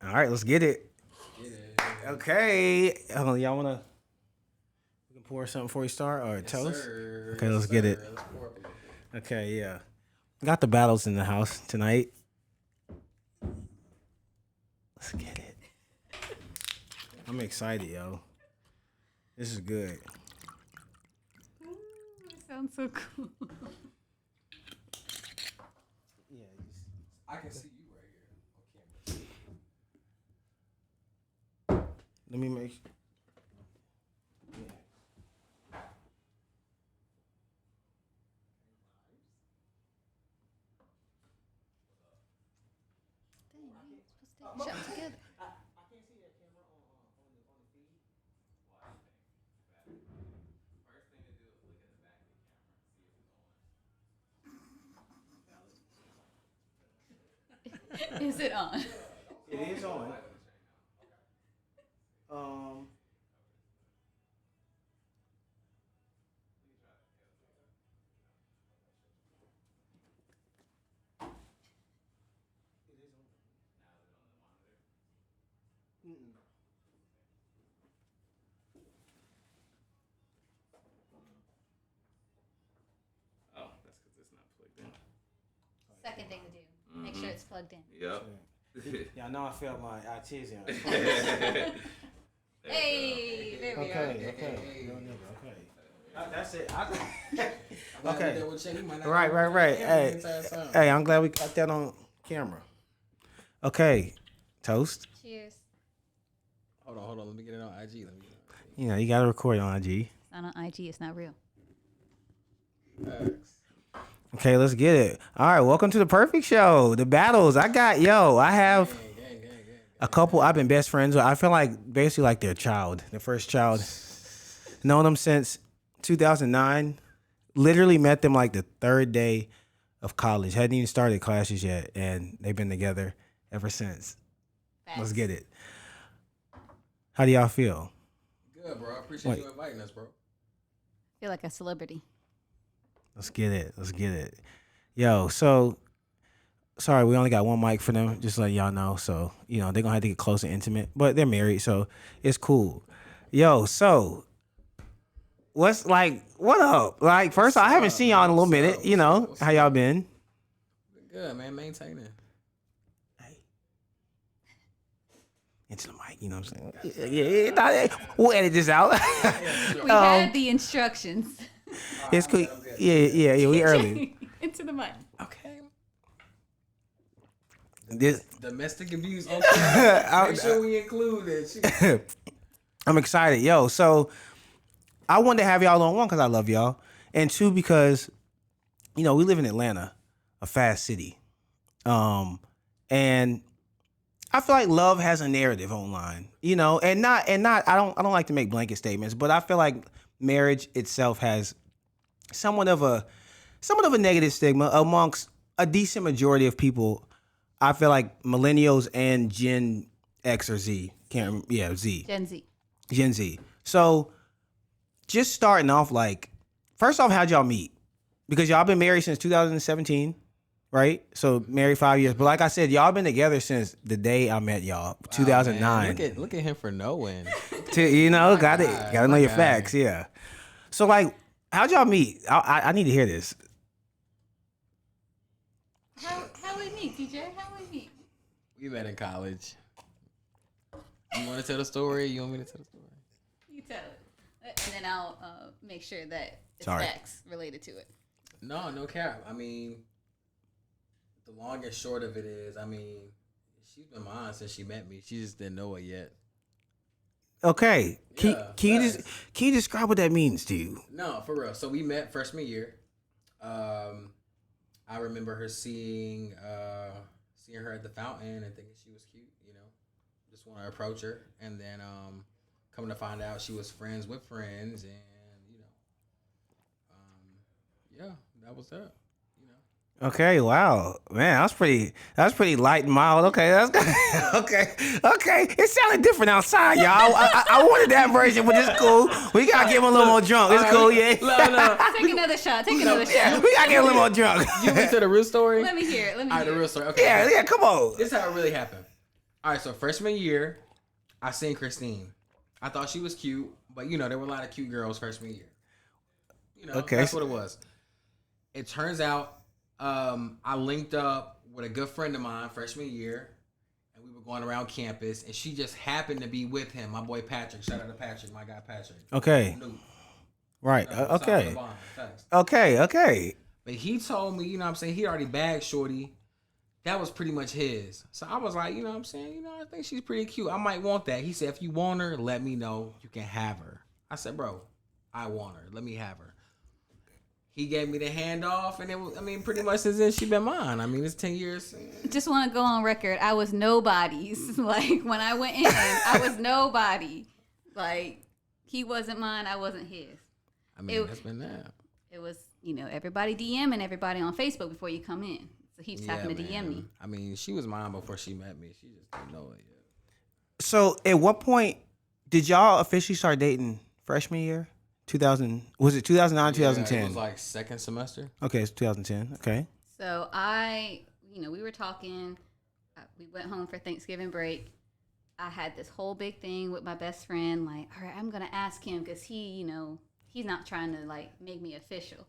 All right, let's get it. Okay. Y'all wanna we can pour something before we start or toast? Sir. Okay, let's get it. Let's pour up a little bit. Okay, yeah. Got the battles in the house tonight. Let's get it. I'm excited, yo. This is good. It sounds so cool. Yeah. I can see you right here on camera. Let me make. Yeah. Shut together. I can't see that camera on the feed. First thing to do is look at the back of the camera, see if it's on. Is it on? It is on. Um. It is on. Mm-mm. Oh, that's because it's not plugged in. Second thing to do. Make sure it's plugged in. Yep. Yeah, I know I failed my artisan. Hey, there we Okay, are. okay. No nigga, okay. That's it. Okay. Right. Hey, I'm glad we got that on camera. Okay, toast. Cheers. Hold on. Let me get it on IG. You know, you got to record on IG. It's not on IG. It's not real. Okay, let's get it. All right, welcome to the Perfect Show. The battles. I have a couple I've been best friends with. I feel like basically like their child, their first child. Known them since 2009. Literally met them like the third day of college. Hadn't even started classes yet, and they've been together ever since. Facts. Let's get it. How do y'all feel? Good, bro. I appreciate you inviting us, bro. I feel like a celebrity. Let's get it. Yo, so sorry, we only got one mic for them, just to let y'all know. So, you know, they're gonna have to get close and intimate. But they're married, so it's cool. Yo, so what up? Like, first I haven't seen y'all in a little minute. You know, how y'all been? Good, man. Maintaining. Hey. Into the mic, you know what I'm saying? Yeah. We'll edit this out. We had the instructions. It's cool. Yeah, we early. Into the mic. Okay. This Domestic abuse. Okay. Make sure we include it. I'm excited. Yo, so I wanted to have y'all on, one, because I love y'all, and two, because, you know, we live in Atlanta, a fast city. And I feel like love has a narrative online, you know, and not I don't like to make blanket statements, but I feel like marriage itself has somewhat of a negative stigma amongst a decent majority of people. I feel like millennials and Gen X or Z. Z. Gen Z. So just starting off, like, first off, how'd y'all meet? Because y'all been married since 2017, right? So married 5 years. But like I said, y'all been together since the day I met y'all, 2009. Man. Look at him for knowing. You know, gotta know your facts, yeah. So, like, how'd y'all meet? I need to hear this. How we meet, TJ? How we meet? We met in college. You want to tell the story? You want me to tell the story? You tell it, and then I'll make sure that it's Sorry. facts related to it. No cap. I mean, the long and short of it is, I mean, she's been mine since she met me. She just didn't know it yet. Okay, can you facts. can you describe what that means to you? No, for real. So we met freshman year. I remember her seeing her at the fountain and thinking she was cute. You know, just want to approach her, and then coming to find out she was friends with friends, and yeah, that was that. You know. Okay, wow, man, that's pretty light and mild. Okay, that's good. okay. It sounded different outside, y'all. I wanted that version, but it's cool. We gotta get him a little more drunk. It's cool, yeah. No. Take another shot. Yeah, we gotta get a little more drunk. You want to the real story? Let me hear it. All right, the real story. Okay. Yeah, come on. This is how it really happened. All right, so freshman year, I seen Christine. I thought she was cute, but there were a lot of cute girls freshman year. Okay. That's what it was. It turns out I linked up with a good friend of mine freshman year, and we were going around campus, and she just happened to be with him, my boy Patrick. Shout out to Patrick, my guy Patrick. Okay. New. Right. Solid for the Okay. bond, thanks. Okay. But he told me, what I'm saying, he already bagged Shorty. That was pretty much his. So I was like, what I'm saying, I think she's pretty cute. I might want that. He said, if you want her, let me know. You can have her. I said, bro, I want her. Let me have her. He gave me the handoff, and it was, pretty much since then, she been mine. It's 10 years. Just want to go on record. I was nobody's. Like, when I went in, I was nobody. Like, he wasn't mine. I wasn't his. That's been that. It was, everybody DMing everybody on Facebook before you come in. So he just happened to DM me. She was mine before she met me. She just didn't know it yet. So, at what point did y'all officially start dating? Freshman year, 2000. Was it 2009, 2010? It was like second semester. Okay, it's 2010. Okay. So we were talking. We went home for Thanksgiving break. I had this whole big thing with my best friend. Like, all right, I'm gonna ask him because he, he's not trying to like make me official.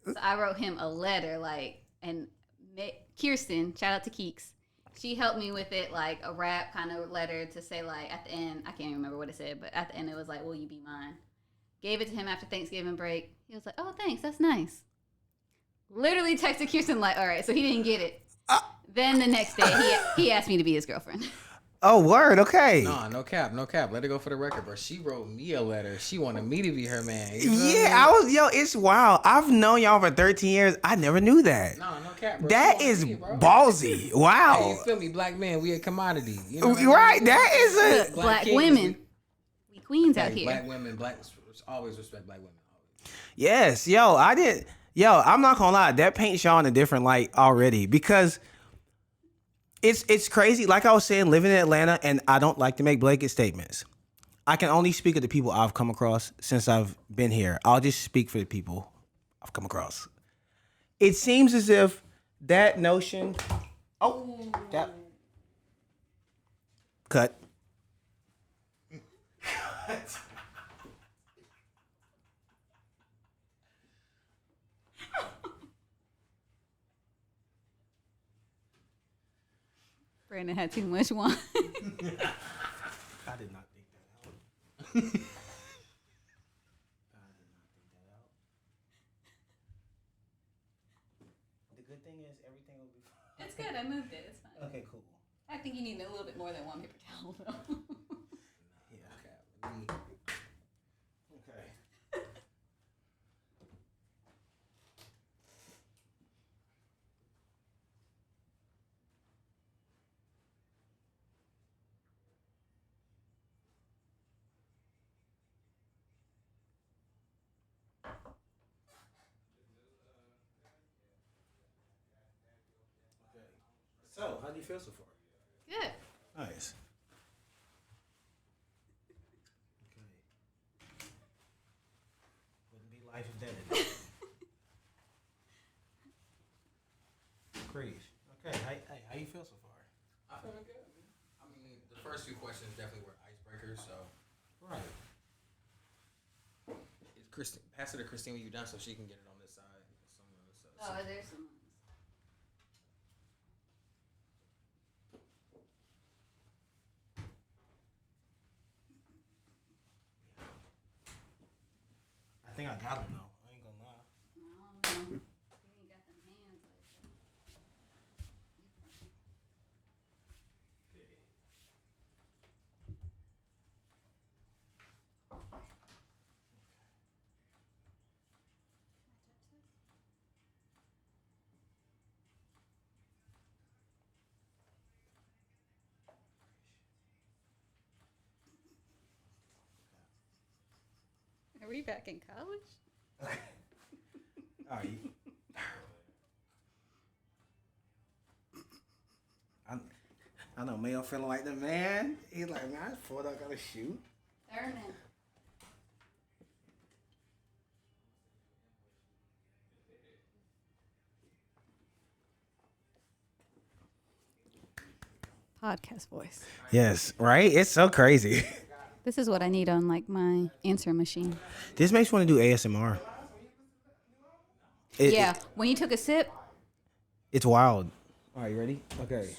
So I wrote him a letter, and Kirsten, shout out to Keeks. She helped me with it, like a rap kind of letter to say, like, at the end, I can't remember what it said, but at the end it was like, will you be mine? Gave it to him after Thanksgiving break. He was like, oh, thanks, that's nice. Literally texted Kirsten like, all right, so he didn't get it. Then the next day, he asked me to be his girlfriend. Oh, word. Okay. No cap. Let it go for the record, bro. She wrote me a letter. She wanted me to be her man. It's wild. I've known y'all for 13 years. I never knew that. No cap, bro. That is ballsy. Wow. Hey, you feel me? Black men, we a commodity. Right. That is a black women. We queens out here. Black women, always respect black women. Always. Yes. I'm not gonna lie. That paints y'all in a different light already because it's crazy. Like I was saying, living in Atlanta, and I don't like to make blanket statements. I can only speak of the people I've come across since I've been here. I'll just speak for the people I've come across. It seems as if that notion. Oh, that cut. Brandon had too much wine. I did not think that out. The good thing is everything will be fine. It's good. I moved it. It's fine. Okay, cool. I think you need a little bit more than one paper towel, though. Yeah. Okay. So, how do you feel so far? Good. Nice. Okay. Wouldn't be life if that didn't. Creed. Okay. How you feel so far? I feel good. The first few questions definitely were icebreakers, so. Right. Pass it to Christine when you're done so she can get it on this side. Oh, there's some. I think I got him though. I ain't gonna lie. No. You ain't got them hands like that. Are we back in college? Are you? I know Mayo feeling like the man. He's like, man, I thought I gotta shoot. Thurman. podcast voice. Yes, right? It's so crazy. This is what I need on like my answer machine. This makes me want to do ASMR. Yeah, when you took a sip, It's wild. All right, you ready? Okay.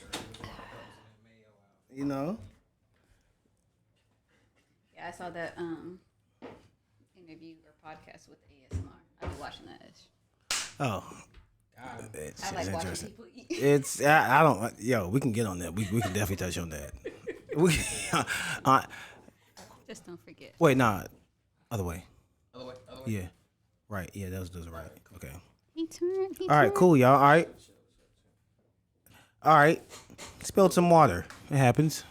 You know? yeah, I saw that interview or podcast with ASMR. I've been watching that. Oh. I like watching people eat. It's I don't yo, we can get on that. We can definitely touch on that. We, Just don't forget. wait, nah. Other way. Other way. Yeah. Right. Yeah, those are right. Okay. He turned. All right, cool, y'all. All right. All right. Spilled some water. It happens.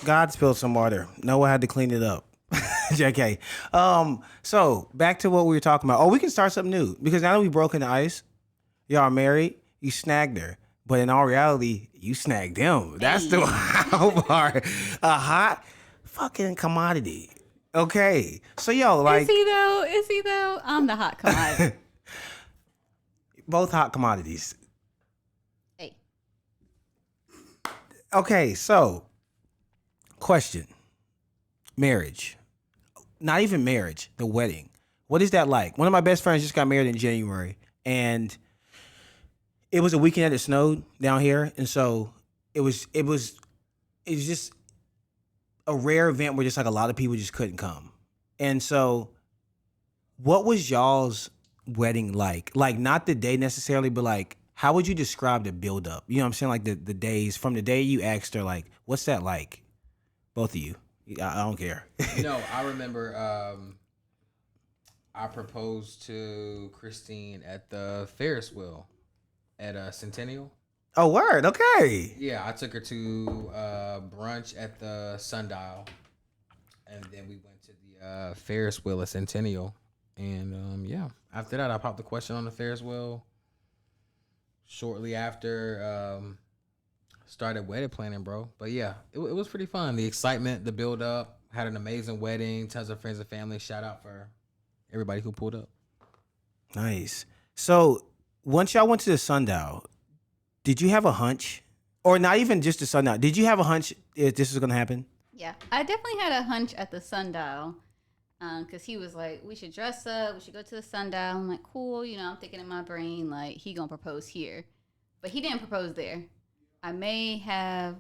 God spilled some water. Noah had to clean it up. JK. So back to what we were talking about. Oh, we can start something new because now that we broken the ice, y'all are married, you snagged her. But in all reality, you snagged him. That's the wild part. A hot fucking commodity. Okay. So yo, like Is he though? Is he though? I'm the hot commodity. both hot commodities. Hey. Okay, so question. Marriage. Not even marriage, the wedding. What is that like? One of my best friends just got married in January, and it was a weekend that it snowed down here, and so it was just a rare event where just like a lot of people just couldn't come. And so what was y'all's wedding like? Like not the day necessarily, but like how would you describe the build up? You know what I'm saying? Like the days from the day you asked her, like, what's that like? Both of you. I don't care. No, I remember I proposed to Christine at the Ferris wheel at Centennial. Oh, word. Okay. Yeah, I took her to brunch at the Sundial, and then we went to the Ferris wheel at Centennial. And yeah, after that, I popped the question on the Ferris wheel. Shortly after, started wedding planning, bro. But yeah, it was pretty fun. The excitement, the build up. Had an amazing wedding. Tons of friends and family. Shout out for everybody who pulled up. Nice. So once y'all went to the Sundial, did you have a hunch? Or not even just the Sundial. Did you have a hunch if this was going to happen? Yeah, I definitely had a hunch at the Sundial because he was like, we should dress up, we should go to the Sundial. I'm like, cool, you know, I'm thinking in my brain, like, he gonna propose here. But he didn't propose there. I may have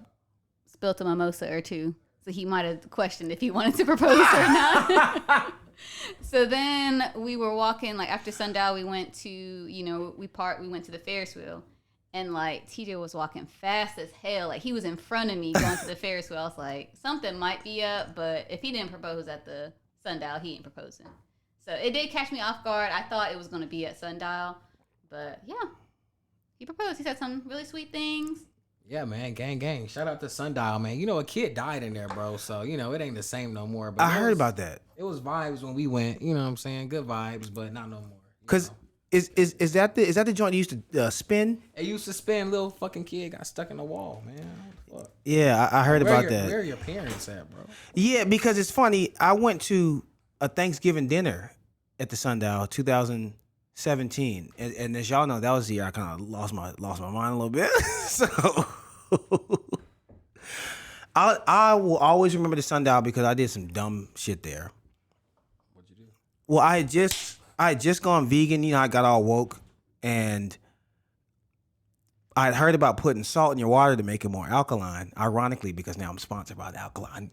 spilt a mimosa or two, so he might have questioned if he wanted to propose or not. So then we were walking, like, after Sundial, we went to, you know, we went to the Ferris wheel. And, like, TJ was walking fast as hell. Like, he was in front of me going to the Ferris wheel. I was like, something might be up, but if he didn't propose at the Sundial, he ain't proposing. So it did catch me off guard. I thought it was going to be at Sundial. But, yeah, he proposed. He said some really sweet things. Yeah, man, gang. Shout out to Sundial, man. You know, a kid died in there, bro. So, you know, it ain't the same no more. But I heard about that. It was vibes when we went. You know what I'm saying? Good vibes, but not no more. Because is that the joint that used to spin? It used to spin. Little fucking kid got stuck in the wall, man. Fuck. Yeah, I heard about that. Where are your parents at, bro? Yeah, because it's funny. I went to a Thanksgiving dinner at the Sundial 2017, and as y'all know, that was the year I kind of lost my mind a little bit. So I will always remember the Sundial because I did some dumb shit there. What'd you do? Well, I had just gone vegan. You know, I got all woke, and I had heard about putting salt in your water to make it more alkaline. Ironically, because now I'm sponsored by the alkaline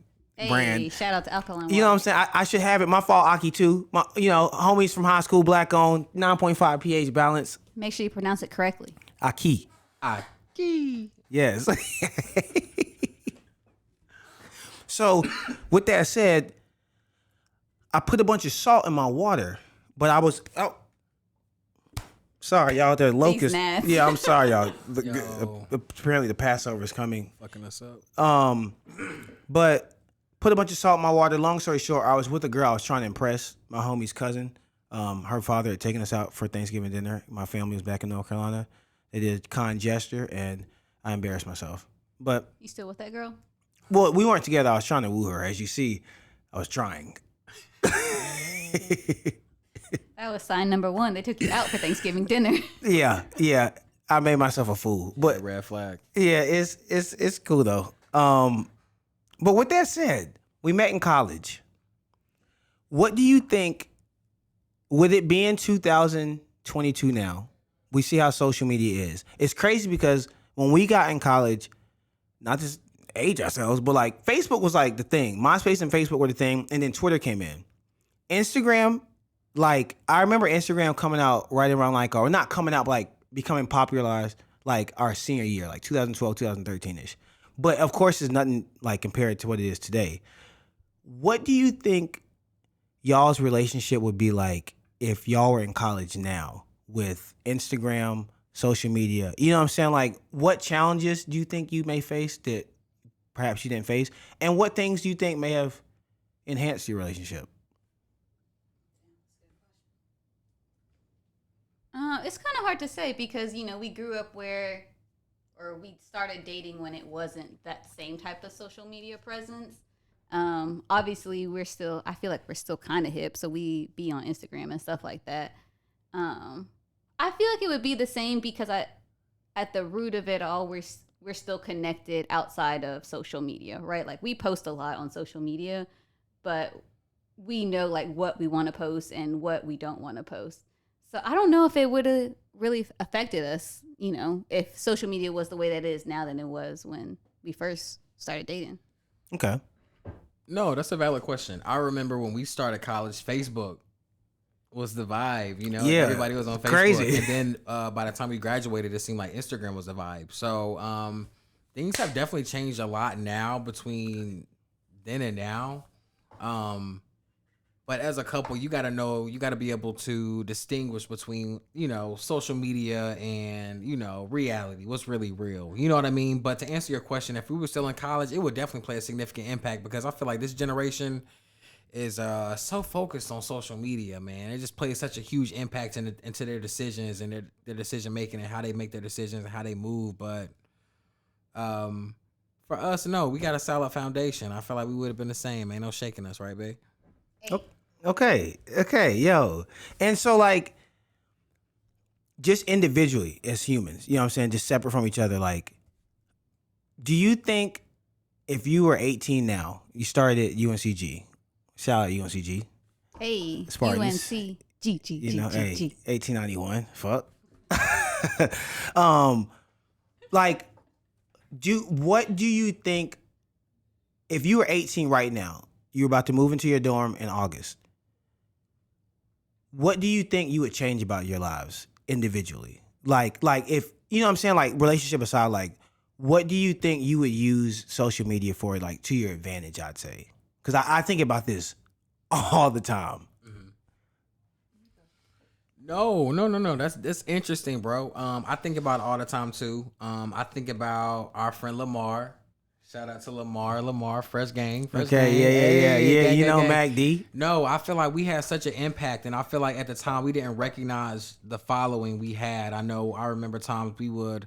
brand. Shout out to Alkaline You know what I'm saying? I should have it. My fault, Aki too. My, you know, homies from high school, black owned, 9.5 pH balance. Make sure you pronounce it correctly. Aki. Aki. Yes. So, with that said, I put a bunch of salt in my water, but I was sorry, y'all. The locust. gnats. Yeah, I'm sorry, y'all. Yo. Apparently, the Passover is coming. Fucking us up. But put a bunch of salt in my water. Long story short, I was with a girl I was trying to impress, my homie's cousin. Her father had taken us out for Thanksgiving dinner. My family was back in North Carolina. They did a kind gesture, and I embarrassed myself. But, You still with that girl? well, we weren't together. I was trying to woo her. As you see, I was trying. That was sign number one. They took you out for Thanksgiving dinner. Yeah. I made myself a fool. But Red flag. yeah, it's cool though. But with that said, we met in college. What do you think, with it being 2022 now, we see how social media is. It's crazy because when we got in college, not to age ourselves, but like Facebook was like the thing. MySpace and Facebook were the thing, and then Twitter came in. Instagram, like I remember Instagram coming out right around like, or not coming out, but like becoming popularized like our senior year, like 2012, 2013-ish. But of course, it's nothing like compared to what it is today. What do you think y'all's relationship would be like if y'all were in college now with Instagram, social media? You know what I'm saying? Like, what challenges do you think you may face that perhaps you didn't face? And what things do you think may have enhanced your relationship? It's kind of hard to say because, we grew up or we started dating when it wasn't that same type of social media presence. Obviously I feel like we're still kind of hip, so we be on Instagram and stuff like that. I feel like it would be the same because at the root of it all, we're still connected outside of social media, right? Like we post a lot on social media, but we know like what we want to post and what we don't want to post. So I don't know if it would have really affected us, if social media was the way that it is now than it was when we first started dating. Okay. No, that's a valid question. I remember when we started college, Facebook was the vibe, Yeah, everybody was on Facebook. crazy. And then by the time we graduated, it seemed like Instagram was the vibe. So things have definitely changed a lot now between then and now. But as a couple, you got to be able to distinguish between, social media and, reality, what's really real. You know what I mean? But to answer your question, if we were still in college, it would definitely play a significant impact because I feel like this generation is so focused on social media, man. It just plays such a huge impact into their decisions and their decision making and how they make their decisions and how they move. But for us, no, we got a solid foundation. I feel like we would have been the same. Ain't no shaking us, right, babe? Okay, yo. And so like, just individually as humans, you know what I'm saying, just separate from each other, like, do you think if you were 18 now, you started at UNCG, shout out UNCG. Hey, Spartans. UNCG. You know, hey, 1891, fuck. Like, what do you think, if you were 18 right now, you're about to move into your dorm in August, what do you think you would change about your lives individually? Like if, you know what I'm saying, like relationship aside, like what do you think you would use social media for, like to your advantage, I'd say? Because I think about this all the time. No. That's interesting, bro. I think about it all the time too. I think about our friend Lamar. Shout out to Lamar, fresh gang. Yeah. Gang, You know, gang. Mac D. No, I feel like we had such an impact, and I feel like at the time we didn't recognize the following we had. I remember times we would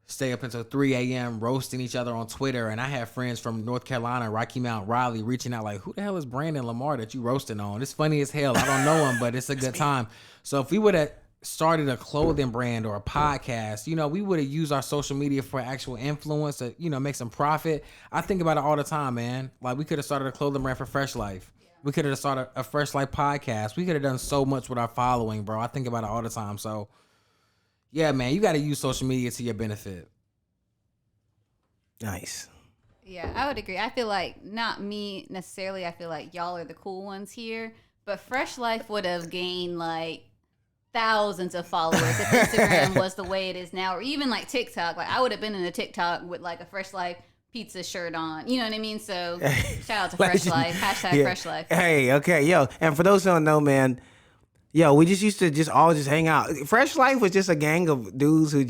stay up until 3 a.m. roasting each other on Twitter, and I had friends from North Carolina, Rocky Mount, Raleigh, reaching out like, who the hell is Brandon Lamar that you roasting on? It's funny as hell. I don't know him, but it's a good time. So if we would have started a clothing brand or a podcast, we would have used our social media for actual influence to, make some profit. I think about it all the time, man. Like we could have started a clothing brand for Fresh Life. We could have started a Fresh Life podcast. We could have done so much with our following, bro. I think about it all the time. So yeah, man, you got to use social media to your benefit. Nice. Yeah, I would agree. I feel like not me necessarily. I feel like y'all are the cool ones here, but Fresh Life would have gained like thousands of followers if Instagram was the way it is now, or even like TikTok. Like I would have been in a TikTok with like a Fresh Life pizza shirt on. You know what I mean? So shout out to Fresh Life. Hashtag Fresh Life. Hey, okay, yo. And for those who don't know, man, yo, we just used to all hang out. Fresh Life was just a gang of dudes who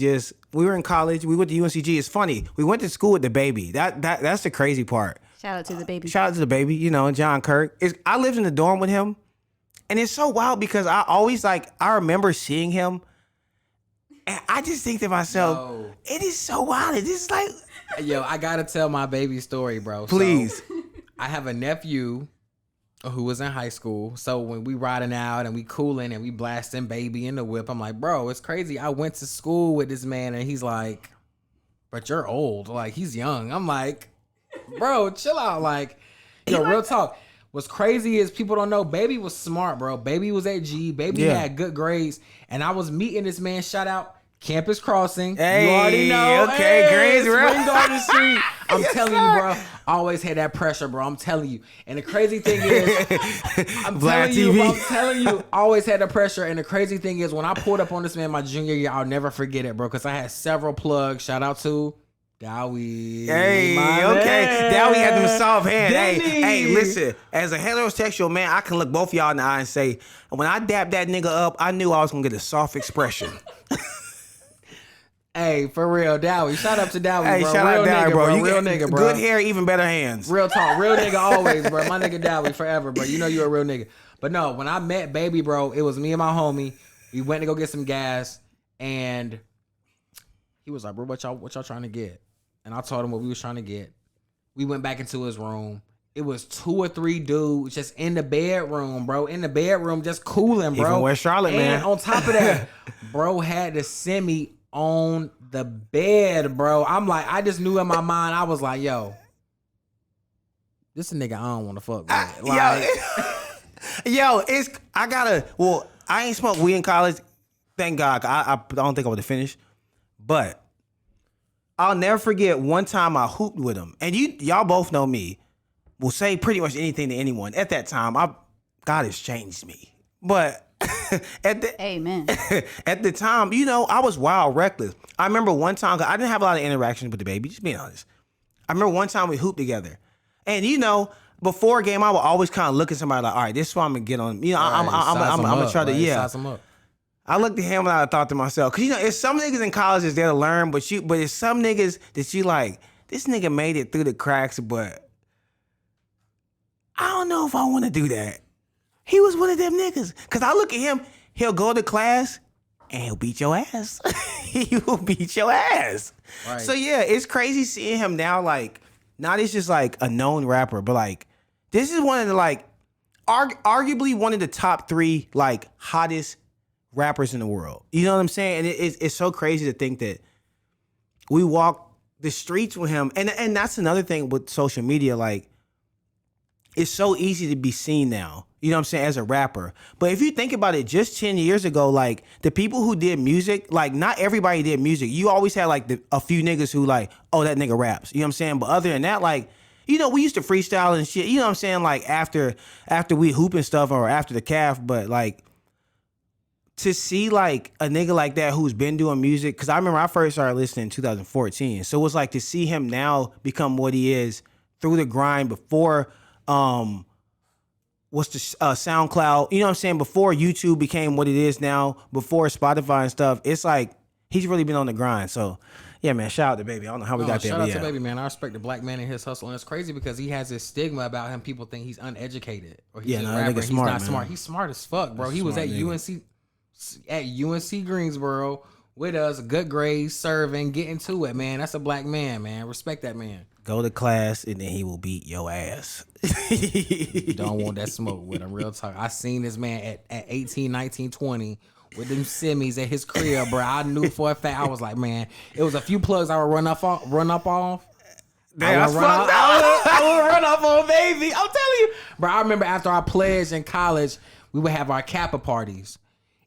we were in college. We went to UNCG. It's funny. We went to school with the baby. That's the crazy part. Shout out to the baby. Shout out to the baby, John Kirk. I lived in the dorm with him. And it's so wild because I always I remember seeing him and I just think to myself, it is so wild. It is like, yo, I got to tell my baby story, bro. Please. So, I have a nephew who was in high school. So when we riding out and we cooling and we blasting Baby in the whip, I'm like, bro, it's crazy. I went to school with this man and he's like, but you're old. Like, he's young. I'm like, bro, chill out. Like, yo, real talk. What's crazy is people don't know Baby was smart, bro. Baby was at G. Baby had good grades. And I was meeting this man, shout out, Campus Crossing. Hey, you already know. okay, hey, Greensboro. Spring Garden Street. I'm Yes, telling you, bro. I always had that pressure, bro. I'm telling you. And the crazy thing is, Vlad TV. I'm telling you, I always had the pressure. And the crazy thing is, when I pulled up on this man my junior year, I'll never forget it, bro. Because I had several plugs. Shout out to Dowie. Hey, okay. Dowie had them soft hands. Hey, listen. As a heterosexual man, I can look both of y'all in the eye and say, when I dapped that nigga up, I knew I was gonna get a soft expression. Hey, for real, Dowie. Shout out to Dowie, Hey, bro. shout Real out Dowie, nigga, bro. Real nigga, bro. Good hair, even better hands. Real talk. Real nigga always, bro. My nigga Dowie forever, bro. You know you a real nigga. But no, when I met Baby, bro, it was me and my homie. We went to go get some gas, and he was like, bro, what y'all trying to get? And I told him what we was trying to get. We went back into his room. It was 2 or 3 dudes just in the bedroom, bro. In the bedroom, just cooling, bro. Even West Charlotte, and man. on top of that, bro had to send me on the bed, bro. I'm like, I just knew in my mind, I was like, yo, this a nigga I don't want to fuck with. Like, yo, I ain't smoked weed in college. Thank God. I don't think I would have finished. But I'll never forget one time I hooped with him. And y'all both know me. Will say pretty much anything to anyone. At that time, God has changed me. But Amen. at the time, I was wild reckless. I remember one time, 'cause I didn't have a lot of interactions with the Baby, just being honest. I remember one time we hooped together. And before a game, I would always kind of look at somebody like, all right, this is what I'm gonna get on. I'm gonna try to, size them up. I looked at him and I thought to myself, cause it's some niggas in college that's there to learn, but it's some niggas that you like, this nigga made it through the cracks, but I don't know if I want to do that. He was one of them niggas. Cause I look at him, he'll go to class and he'll beat your ass. He will beat your ass. Right. So yeah, it's crazy seeing him now, like, not as just like a known rapper, but like, this is one of the like, arguably one of the top 3 like hottest rappers in the world. You know what I'm saying? And it's so crazy to think that we walk the streets with him. And that's another thing with social media, like, it's so easy to be seen now, you know what I'm saying, as a rapper. But if you think about it, just 10 years ago, like, the people who did music, like, not everybody did music. You always had, like, a few niggas who, like, oh, that nigga raps. You know what I'm saying? But other than that, like, we used to freestyle and shit. You know what I'm saying? Like, after we hoop and stuff or after the calf. But, like, to see, like, a nigga like that who's been doing music, because I remember I first started listening in 2014. So it's like to see him now become what he is through the grind before... what's the SoundCloud, you know what I'm saying, before YouTube became what it is now, before Spotify and stuff, it's like he's really been on the grind. So yeah, man, shout out to Baby. I don't know how we got there. Shout out yeah. to Baby, man. I respect the black man and his hustle. And it's crazy because he has this stigma about him. People think he's uneducated or he's a rapper. He's Smart, not smart. He's smart as fuck, bro. That's he was smart, at nigga. UNC Greensboro with us, good grades, serving, getting to it, man. That's a black man, man. Respect that man. Go to class and then he will beat your ass. You don't want that smoke with him. Real talk. I seen this man at 18, 19, 20 with them simmies at his crib, bro. I knew for a fact. I was like, man, it was a few plugs I would run up off. Damn, I would run up on Baby. I'm telling you. Bro, I remember after I pledged in college, we would have our Kappa parties.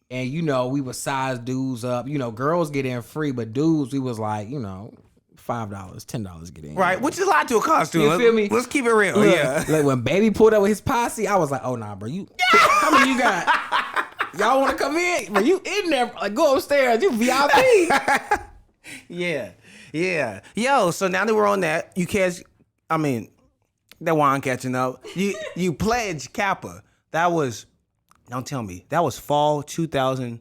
And, we would size dudes up. Girls get in free, but dudes, we was like, $5, $10 get in. Right, which is a lot to a costume. You feel me? Let's keep it real. Look, Yeah. like when Baby pulled up with his posse, I was like, oh, nah, bro. How many you got? Y'all want to come in? Bro, you in there. Like, go upstairs. You VIP. Yeah. Yeah. Yo, so now that we're on that, you catch, that wine catching up. You pledged Kappa. That was, don't tell me, that was fall 2011.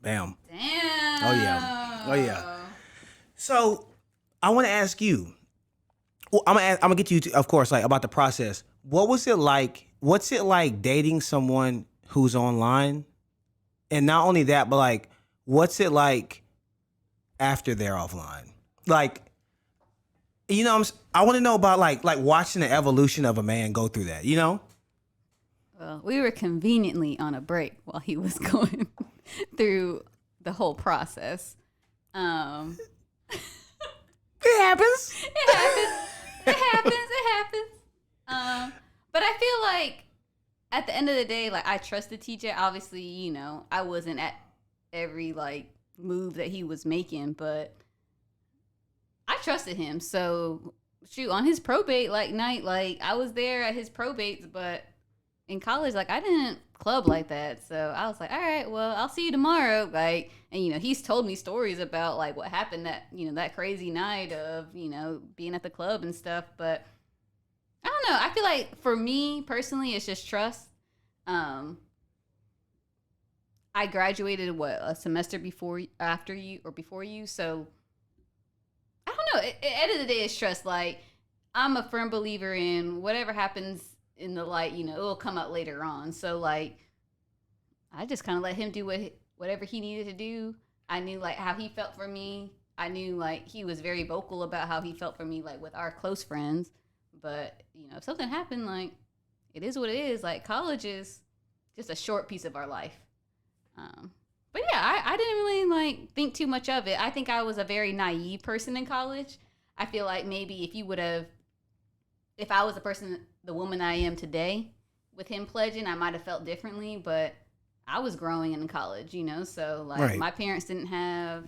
Bam. Damn. Oh, yeah. So I want to ask you, well, I'm gonna get you to, of course, like, about the process. What was it like? What's it like dating someone who's online? And not only that, but like, what's it like after they're offline? Like, you know, I want to know about like watching the evolution of a man go through that. You know. Well, we were conveniently on a break while he was going through the whole process. It happens. It happens. It happens. It happens. But I feel like at the end of the day, like I trusted TJ. Obviously, you know, I wasn't at every like move that he was making, but I trusted him. So shoot, on his probate like night, like I was there at his probates, but in college, like I didn't club like that. So I was like, all right, well, I'll see you tomorrow. Like, and you know, he's told me stories about like what happened that, you know, that crazy night of, you know, being at the club and stuff. But I don't know. I feel like for me personally, it's just trust. I graduated a semester before you. So I don't know. At the end of the day, it's trust. Like I'm a firm believer in whatever happens in the light, you know, it'll come out later on. So like, I just kind of let him do whatever he needed to do. I knew like how he felt for me. I knew like he was very vocal about how he felt for me, like with our close friends. But you know, if something happened, like it is what it is. Like college is just a short piece of our life. But yeah, I didn't really like think too much of it. I think I was a very naive person in college. I feel like maybe if I was the woman I am today, with him pledging, I might have felt differently, but I was growing in college, you know, so like right. My parents didn't have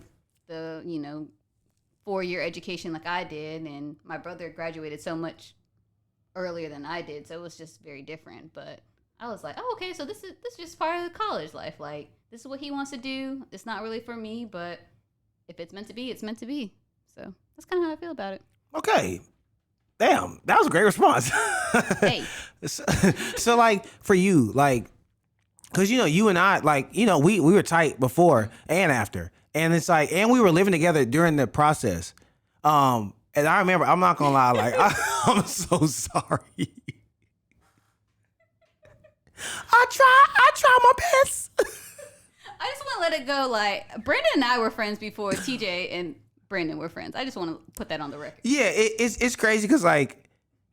the, you know, 4-year education like I did, and my brother graduated so much earlier than I did, so it was just very different. But I was like, oh, okay, so this is just part of the college life. Like, this is what he wants to do. It's not really for me, but if it's meant to be, it's meant to be. So that's kind of how I feel about it. Okay. Damn, that was a great response. Hey. So like for you, like, cause you know, you and I, like, you know, we were tight before and after. And it's like, and we were living together during the process. And I remember, I'm not gonna lie, like, I'm so sorry. I try my best. I just want to let it go. Like, Brandon and I were friends before TJ and Brandon were friends. I just want to put that on the record. Yeah, it's crazy because, like,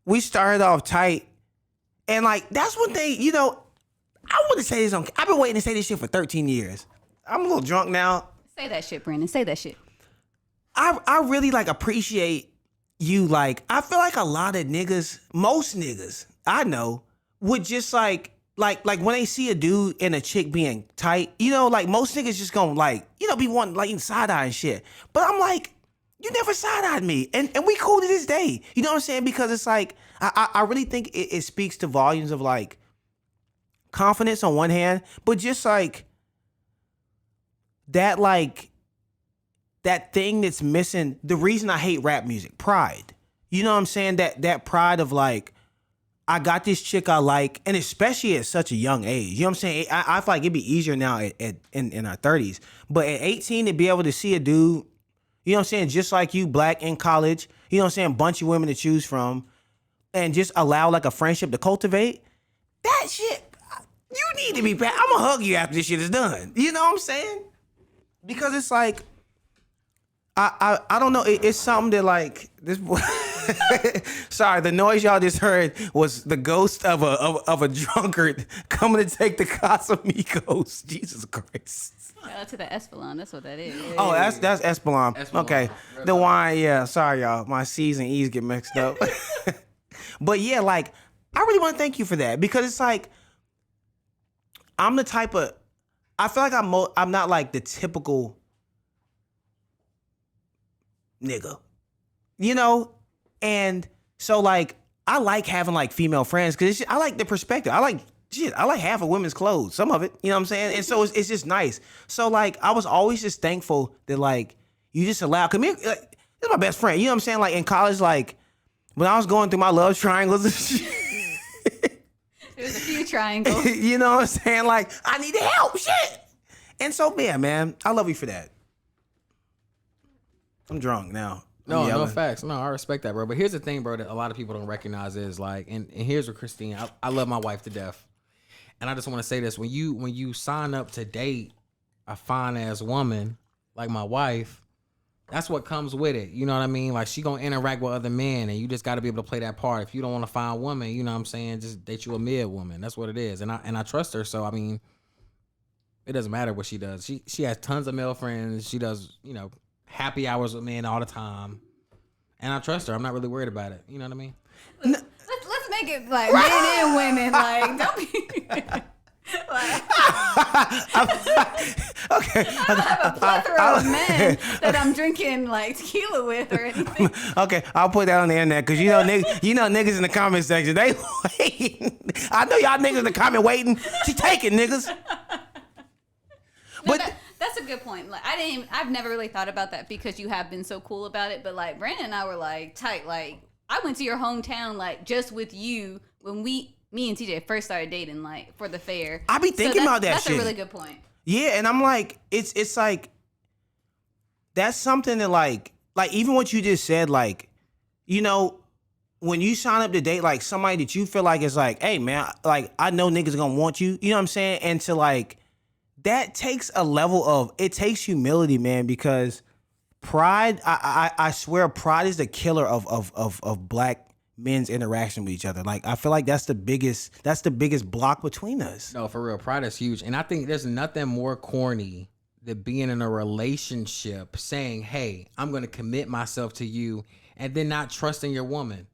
we started off tight. And, like, that's one thing, you know, I wouldn't say this on, I've been waiting to say this shit for 13 years. I'm a little drunk now. Say that shit, Brandon. Say that shit. I really, like, appreciate you. Like, I feel like a lot of niggas, most niggas I know, would just, like when they see a dude and a chick being tight, you know, like most niggas just gonna like, you know, be wanting like side eye and shit. But I'm like, you never side eyed me, and we cool to this day. You know what I'm saying? Because it's like I really think it speaks to volumes of like confidence on one hand, but just like that thing that's missing. The reason I hate rap music, pride. You know what I'm saying? That pride of like, I got this chick I like, and especially at such a young age. You know what I'm saying? I feel like it'd be easier now in our 30s. But at 18, to be able to see a dude, you know what I'm saying, just like you, black, in college, you know what I'm saying, bunch of women to choose from, and just allow like a friendship to cultivate, that shit, you need to be back. I'm gonna hug you after this shit is done. You know what I'm saying? Because it's like, I don't know, it's something that like, this boy... Sorry, the noise y'all just heard was the ghost of a drunkard coming to take the Casamigos. Jesus Christ. Shout out to the Espelon. That's what that is. Oh, that's Espelon. Okay. The wine, yeah. Sorry, y'all. My C's and E's get mixed up. But yeah, like, I really want to thank you for that, because it's like, I'm the type of, I feel like I'm not like the typical nigga, you know? And so, like, I like having, like, female friends because I like the perspective. I like half of women's clothes, some of it, you know what I'm saying? And so it's just nice. So, like, I was always just thankful that, like, you just allow, cause this is my best friend, you know what I'm saying? Like, in college, like, when I was going through my love triangles and shit. There's a few triangles. You know what I'm saying? Like, I need help, shit. And so, yeah, man, I love you for that. I'm drunk now. No facts. No, I respect that, bro. But here's the thing, bro, that a lot of people don't recognize is like, and here's what Christine, I love my wife to death. And I just want to say this. When you sign up to date a fine ass woman like my wife, That's what comes with it. You know what I mean? Like, she gonna interact with other men, and you just got to be able to play that part. If you don't want to find a woman, you know what I'm saying, just date you a mid woman. That's what it is. And I trust her. So I mean, it doesn't matter what she does. She has tons of male friends. She does, you know, happy hours with men all the time. And I trust her. I'm not really worried about it. You know what I mean? Let's make it like men and women. Like, don't be. Like, Okay. I don't have a plethora of men that I'm drinking like tequila with or anything. Okay, I'll put that on the internet because you know niggas in the comment section, they waiting. I know y'all niggas in the comment waiting. She taking niggas. No, that's a good point. Like, I've never really thought about that because you have been so cool about it. But like Brandon and I were like tight. Like, I went to your hometown like just with you when me and TJ first started dating, like for the fair. I be thinking about that that's shit. That's a really good point. Yeah, and I'm like, it's like that's something that like even what you just said, like, you know, when you sign up to date like somebody that you feel like is like, hey man, like I know niggas gonna want you, you know what I'm saying? And to like that takes a level of, it takes humility, man, because pride, I swear pride is the killer of black men's interaction with each other. Like, I feel like that's the biggest block between us. No, for real. Pride is huge. And I think there's nothing more corny than being in a relationship saying, hey, I'm going to commit myself to you, and then not trusting your woman.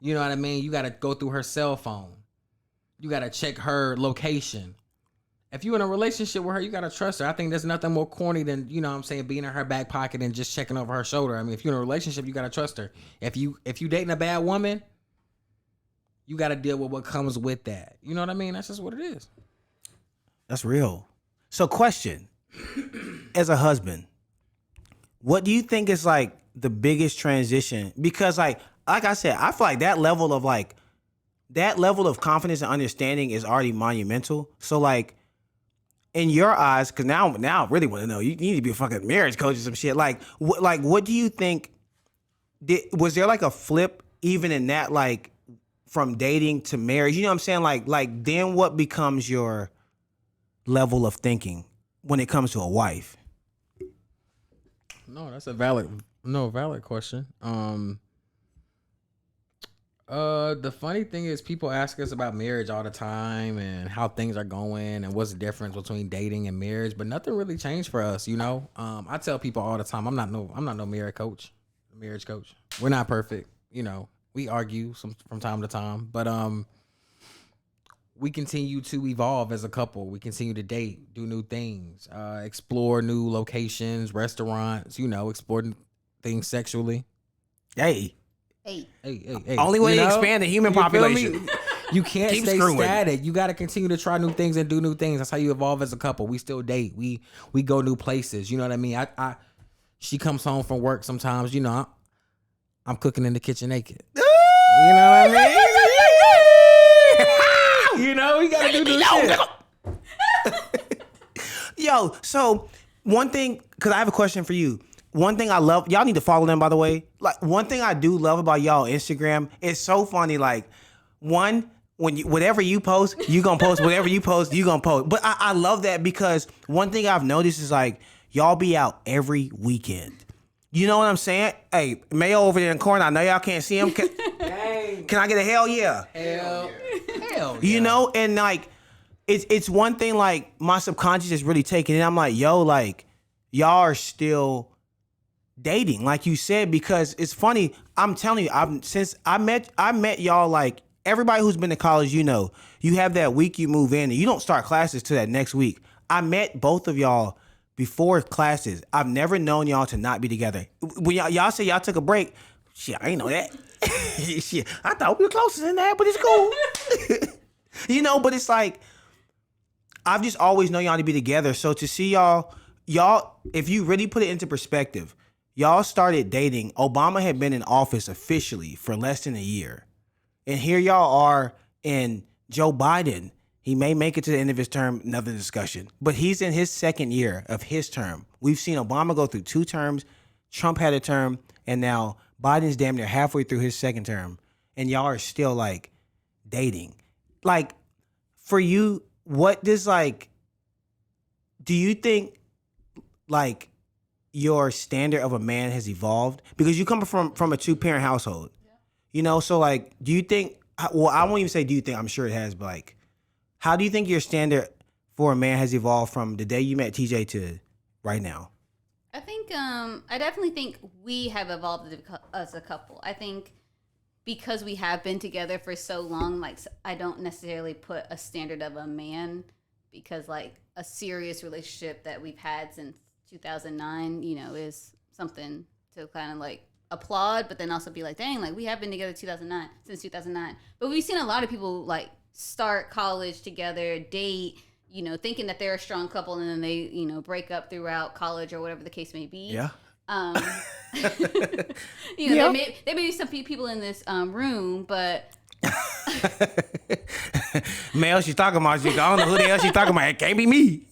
You know what I mean? You got to go through her cell phone. You got to check her location. If you're in a relationship with her, you got to trust her. I think there's nothing more corny than, you know what I'm saying, being in her back pocket and just checking over her shoulder. I mean, if you're in a relationship, you got to trust her. If you dating a bad woman, you got to deal with what comes with that. You know what I mean? That's just what it is. That's real. So question, as a husband, what do you think is like the biggest transition? Because like I said, I feel like that level of confidence and understanding is already monumental. So like, in your eyes, because now I really want to know. You need to be a fucking marriage coach or some shit. Like what do you think? Was there like a flip even in that, like from dating to marriage? You know what I'm saying? Like then what becomes your level of thinking when it comes to a wife? No, that's a valid question. The funny thing is people ask us about marriage all the time and how things are going and what's the difference between dating and marriage, but nothing really changed for us, you know? I tell people all the time, I'm not no marriage coach. We're not perfect, you know. We argue from time to time, but we continue to evolve as a couple. We continue to date, do new things, explore new locations, restaurants, you know, explore things sexually. Hey. Only way to expand the human population. You can't stay static. You got to continue to try new things and do new things. That's how you evolve as a couple. We still date. We go new places. You know what I mean? She comes home from work sometimes. You know, I'm cooking in the kitchen naked. You know what I mean? You know, we got to do new shit. Yo, so one thing, because I have a question for you. One thing I love, y'all need to follow them, by the way. Like, one thing I do love about y'all Instagram, it's so funny. Like, whatever you post, you gonna post. Whatever you post, you gonna post. But I love that because one thing I've noticed is like, y'all be out every weekend. You know what I'm saying? Hey, Mayo over there in the corner, I know y'all can't see him. Can I get a hell yeah? Hell yeah. You know, and like, it's one thing, like, my subconscious is really taking it. I'm like, yo, like, y'all are still dating, like you said, because it's funny. I'm telling you, since I met y'all, like everybody who's been to college, you know, you have that week you move in and you don't start classes till that next week. I met both of y'all before classes. I've never known y'all to not be together. When y'all say y'all took a break, shit, I ain't know that. Shit, I thought we were closer than that, but it's cool. You know, but it's like, I've just always known y'all to be together. So to see y'all, if you really put it into perspective, y'all started dating. Obama had been in office officially for less than a year. And here y'all are in Joe Biden. He may make it to the end of his term, another discussion. But he's in his second year of his term. We've seen Obama go through 2 terms. Trump had a term. And now Biden's damn near halfway through his second term. And y'all are still, like, dating. Like, for you, what does, like, do you think, like, your standard of a man has evolved? Because you come from a 2-parent household, you know. So like, do you think? Well, I won't even say do you think. I'm sure it has, but like, how do you think your standard for a man has evolved from the day you met TJ to right now? I think I definitely think we have evolved as a couple. I think because we have been together for so long, like I don't necessarily put a standard of a man, because like a serious relationship that we've had since 2009, you know, is something to kind of like applaud, but then also be like, dang, like we have been together since 2009. But we've seen a lot of people like start college together, date, you know, thinking that they're a strong couple, and then they, you know, break up throughout college or whatever the case may be. Yeah. You know, there may be some people in this room, but male she's talking about, I don't know who the hell she's talking about. It can't be me.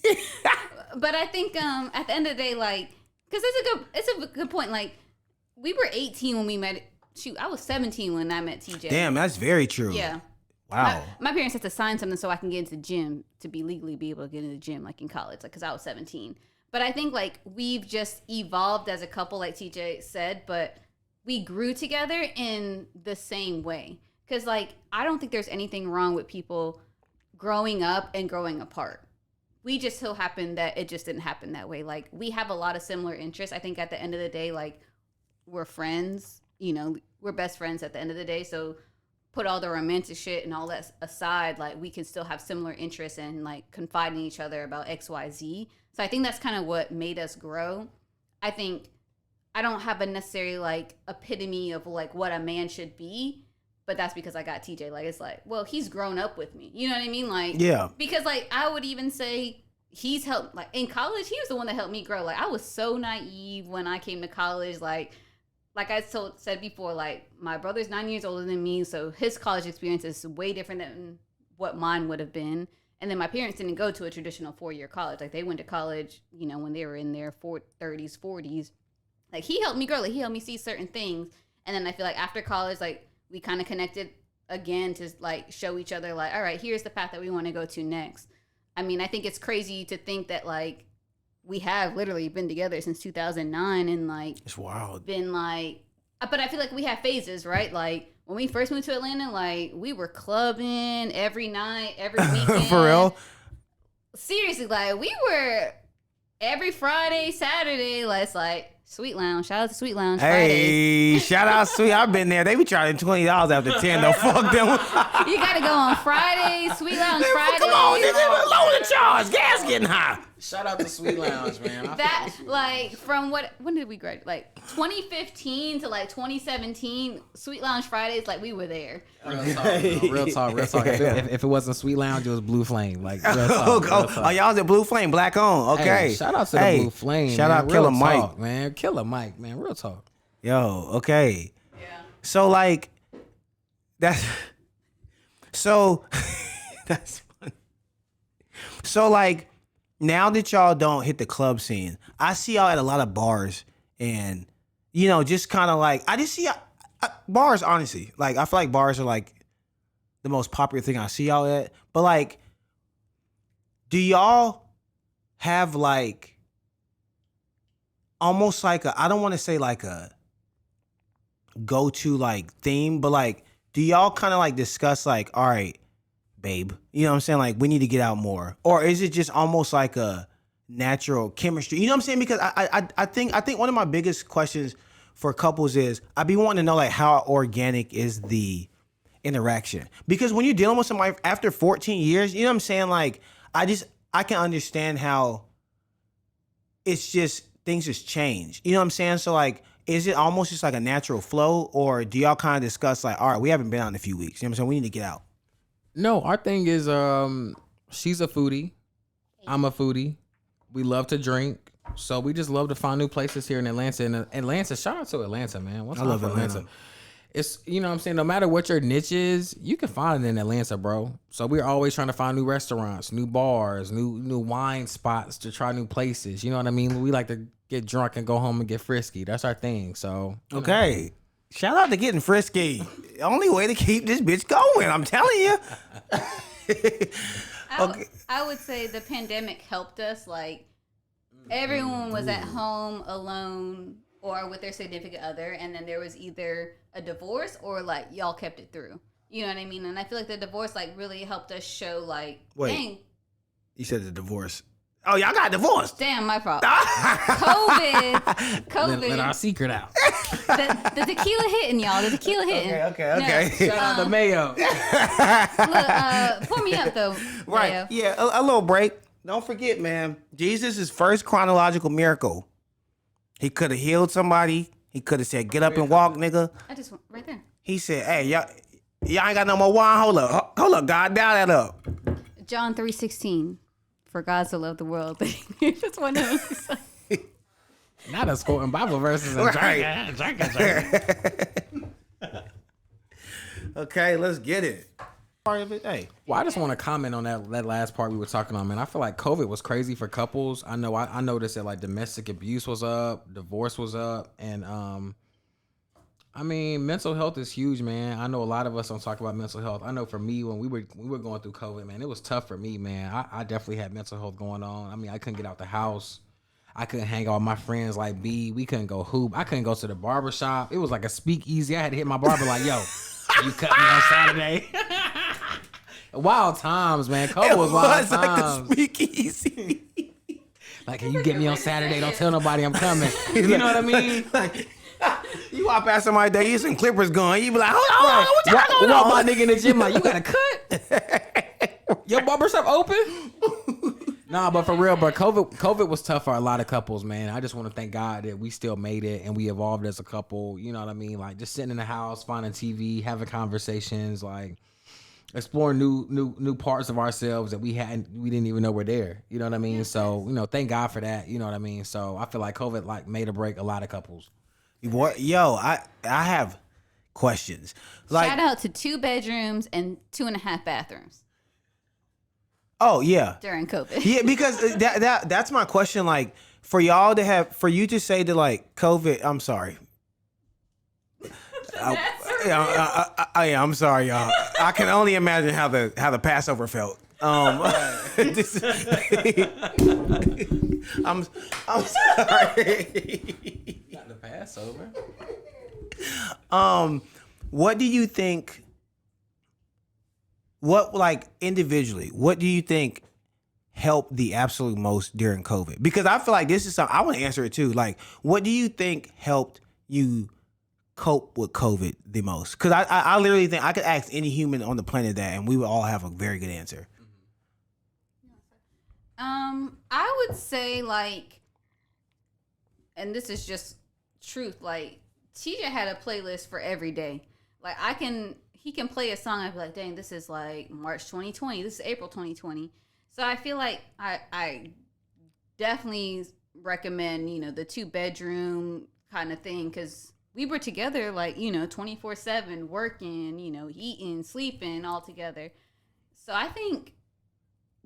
But I think at the end of the day, like, because it's a good point. Like, we were 18 when we met. Shoot, I was 17 when I met TJ. Damn, that's very true. Yeah. Wow. My parents had to sign something so I can get into the gym, to be legally be able to get into the gym, like in college, like because I was 17. But I think like we've just evolved as a couple, like TJ said, but we grew together in the same way. Because like I don't think there's anything wrong with people growing up and growing apart. We just so happened that it just didn't happen that way. Like we have a lot of similar interests. I think at the end of the day, like we're friends, you know, we're best friends at the end of the day. So put all the romantic shit and all that aside, like we can still have similar interests and like confide in each other about X, Y, Z. So I think that's kind of what made us grow. I think I don't have a necessarily like epitome of like what a man should be, but that's because I got TJ. Like it's like, well, he's grown up with me. You know what I mean? Like, yeah. Because like I would even say he's helped. Like in college, he was the one that helped me grow. Like I was so naive when I came to college. Like I said before, like my brother's 9 years older than me, so his college experience is way different than what mine would have been. And then my parents didn't go to a traditional 4-year college. Like they went to college, you know, when they were in their 30s, 40s. Like he helped me grow. Like he helped me see certain things. And then I feel like after college, like we kind of connected again to like show each other like, all right, here's the path that we want to go to next. I mean, I think it's crazy to think that like we have literally been together since 2009 and like it's wild. Been like, but I feel like we have phases, right? Like when we first moved to Atlanta, like we were clubbing every night, every weekend. For real? Seriously, like we were every Friday, Saturday. Like it's like Sweet Lounge. Shout out to Sweet Lounge. Hey, Fridays. shout out Sweet. I've been there. They be charging $20 after 10 though. Fuck them. You gotta go on Fridays, Sweet Lounge Fridays. Come on, this is a load of charge. Gas getting high. Shout out to Sweet Lounge, man. That like from when did we graduate? Like 2015 to like 2017, Sweet Lounge Fridays, like we were there. Real talk. If it wasn't Sweet Lounge, it was Blue Flame. Like real talk. Oh, y'all was at Blue Flame, black on. Okay. Hey, shout out to the Blue Flame. Shout man. out Killer Real Mike, talk, man. Killer Mike, man. Real talk. Yo, okay. Yeah. So like, that's so that's funny. So like, now that y'all don't hit the club scene, I see y'all at a lot of bars, and you know, just kind of like I just see bars. Honestly, like I feel like bars are like the most popular thing I see y'all at. But like, do y'all have like almost like I don't want to say like a go-to like theme, but like, do y'all kind of like discuss like, all right, babe, you know what I'm saying? Like we need to get out more, or is it just almost like a natural chemistry? You know what I'm saying? Because I think one of my biggest questions for couples is I be wanting to know like how organic is the interaction? Because when you're dealing with somebody after 14 years, you know what I'm saying? Like I can understand how it's just things just change. You know what I'm saying? So like, is it almost just like a natural flow, or do y'all kind of discuss like, all right, we haven't been out in a few weeks. You know what I'm saying? We need to get out. No, our thing is she's a foodie. I'm a foodie. We love to drink. So we just love to find new places here in Atlanta. And Atlanta, shout out to Atlanta, man. I love Atlanta. It's, you know what I'm saying, no matter what your niche is, you can find it in Atlanta, bro. So we're always trying to find new restaurants, new bars, new wine spots to try new places. You know what I mean? We like to get drunk and go home and get frisky. That's our thing. So okay. Shout out to getting frisky. Only way to keep this bitch going, I'm telling you. I would say the pandemic helped us. Like everyone was at home alone or with their significant other, and then there was either a divorce or like y'all kept it through. You know what I mean? And I feel like the divorce like really helped us show like, Wait. dang, You said the divorce. Oh, y'all got divorced. damn, my fault. COVID. Let our secret out. The tequila hitting, y'all. The tequila hitting. Okay. Shout out to Mayo. Look, pour me up though. Right. Mayo. Yeah, a little break. Don't forget, man. Jesus' first chronological miracle. He could have healed somebody. He could have said, "Get up and walk, nigga." I just went right there. He said, "Hey, y'all ain't got no more wine. Hold up, God, dial that up." John 3:16. For God so loved the world. That's one of them. Not us quoting Bible verses and drinking. Okay, let's get it. Part of it, hey. Well, I just want to comment on that last part we were talking on, man. I feel like COVID was crazy for couples. I know I noticed that like domestic abuse was up, divorce was up, and I mean, mental health is huge, man. I know a lot of us don't talk about mental health. I know for me, when we were going through COVID, man, it was tough for me, man. I definitely had mental health going on. I mean, I couldn't get out the house. I couldn't hang out with my friends like B. We couldn't go hoop. I couldn't go to the barber shop. It was like a speakeasy. I had to hit my barber like, yo, you cut me on Saturday. Wild times, man. COVID was wild times. Like a speakeasy. Like, can you get me on Saturday? Don't tell nobody I'm coming. You know what I mean? Like, you walk past somebody there, you some clippers going. You be like, hold on, what y'all going Walk on? my nigga in the gym like, you got a cut? Your barber shop open? Nah, but for real, bro, COVID was tough for a lot of couples, man. I just want to thank God that we still made it and we evolved as a couple. You know what I mean? Like just sitting in the house, finding TV, having conversations, like exploring new parts of ourselves that we didn't even know were there. You know what I mean? So, you know, thank God for that. You know what I mean? So I feel like COVID like made or break a lot of couples. What? Yo, I have questions. Like, Shout out to 2 bedrooms and 2.5 bathrooms oh yeah, during COVID. yeah, because that's my question. Like, for y'all to have, for you to say that like COVID, I'm sorry. I'm sorry, y'all. I can only imagine how the Passover felt. I'm sorry. Not the Passover. What do you think? What, like, individually, what do you think helped the absolute most during COVID? Because I feel like this is something I want to answer it too. Like, what do you think helped you cope with COVID the most? Because I literally think I could ask any human on the planet that, and we would all have a very good answer. I would say like, and this is just truth. Like, TJ had a playlist for every day. Like, he can play a song. I'd be like, dang, this is like March 2020. This is April 2020. So I feel like I definitely recommend, you know, the 2-bedroom kind of thing, because we were together like, you know, 24/7 working, you know, eating, sleeping all together. So I think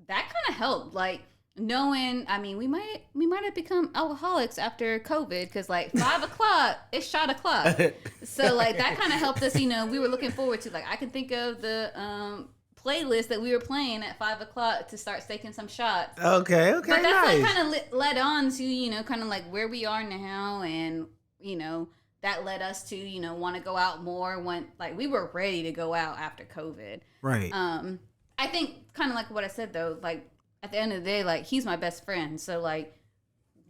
that kind of helped. Like, knowing, I mean, we might have become alcoholics after COVID, because like 5 o'clock, it's shot o'clock. So like that kind of helped us. You know, we were looking forward to, like, I can think of the playlist that we were playing at 5 o'clock to start taking some shots. Okay, But that's nice. like kind of led on to, you know, kind of like where we are now, and you know that led us to, you know, want to go out more when like we were ready to go out after COVID. Right. I think kind of like what I said though, like, at the end of the day, like, he's my best friend. So, like,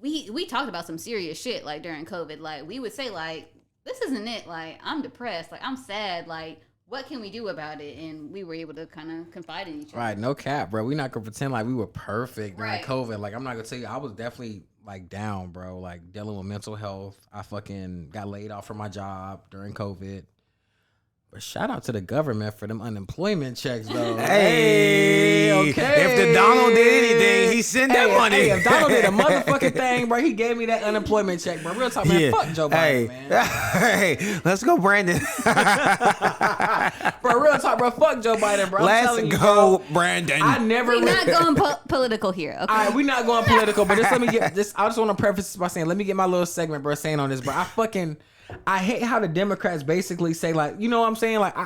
we talked about some serious shit, like, during COVID. Like, we would say, like, this isn't it. Like, I'm depressed. Like, I'm sad. Like, what can we do about it? And we were able to kind of confide in each other. Right, no cap, bro. We're not gonna pretend like we were perfect during Right. COVID. Like, I'm not gonna tell you, I was definitely like down, bro. Like dealing with mental health. I fucking got laid off from my job during COVID. But shout out to the government for them unemployment checks, though. Hey, okay. If the Donald did anything, he sent that money. Hey, if Donald did a motherfucking thing, bro, he gave me that unemployment check, bro. Real talk, man. Fuck Joe Biden, man. Hey, let's go, Brandon. Bro, real talk, bro. Fuck Joe Biden, bro. I'm telling Let's you, go, bro. Brandon. I never. We're not going political here, okay? All right, we're not going political, but just let me get this. I just want to preface this by saying, let me get my little segment, bro, saying on this, bro. I hate how the Democrats basically say, like, you know what I'm saying? Like,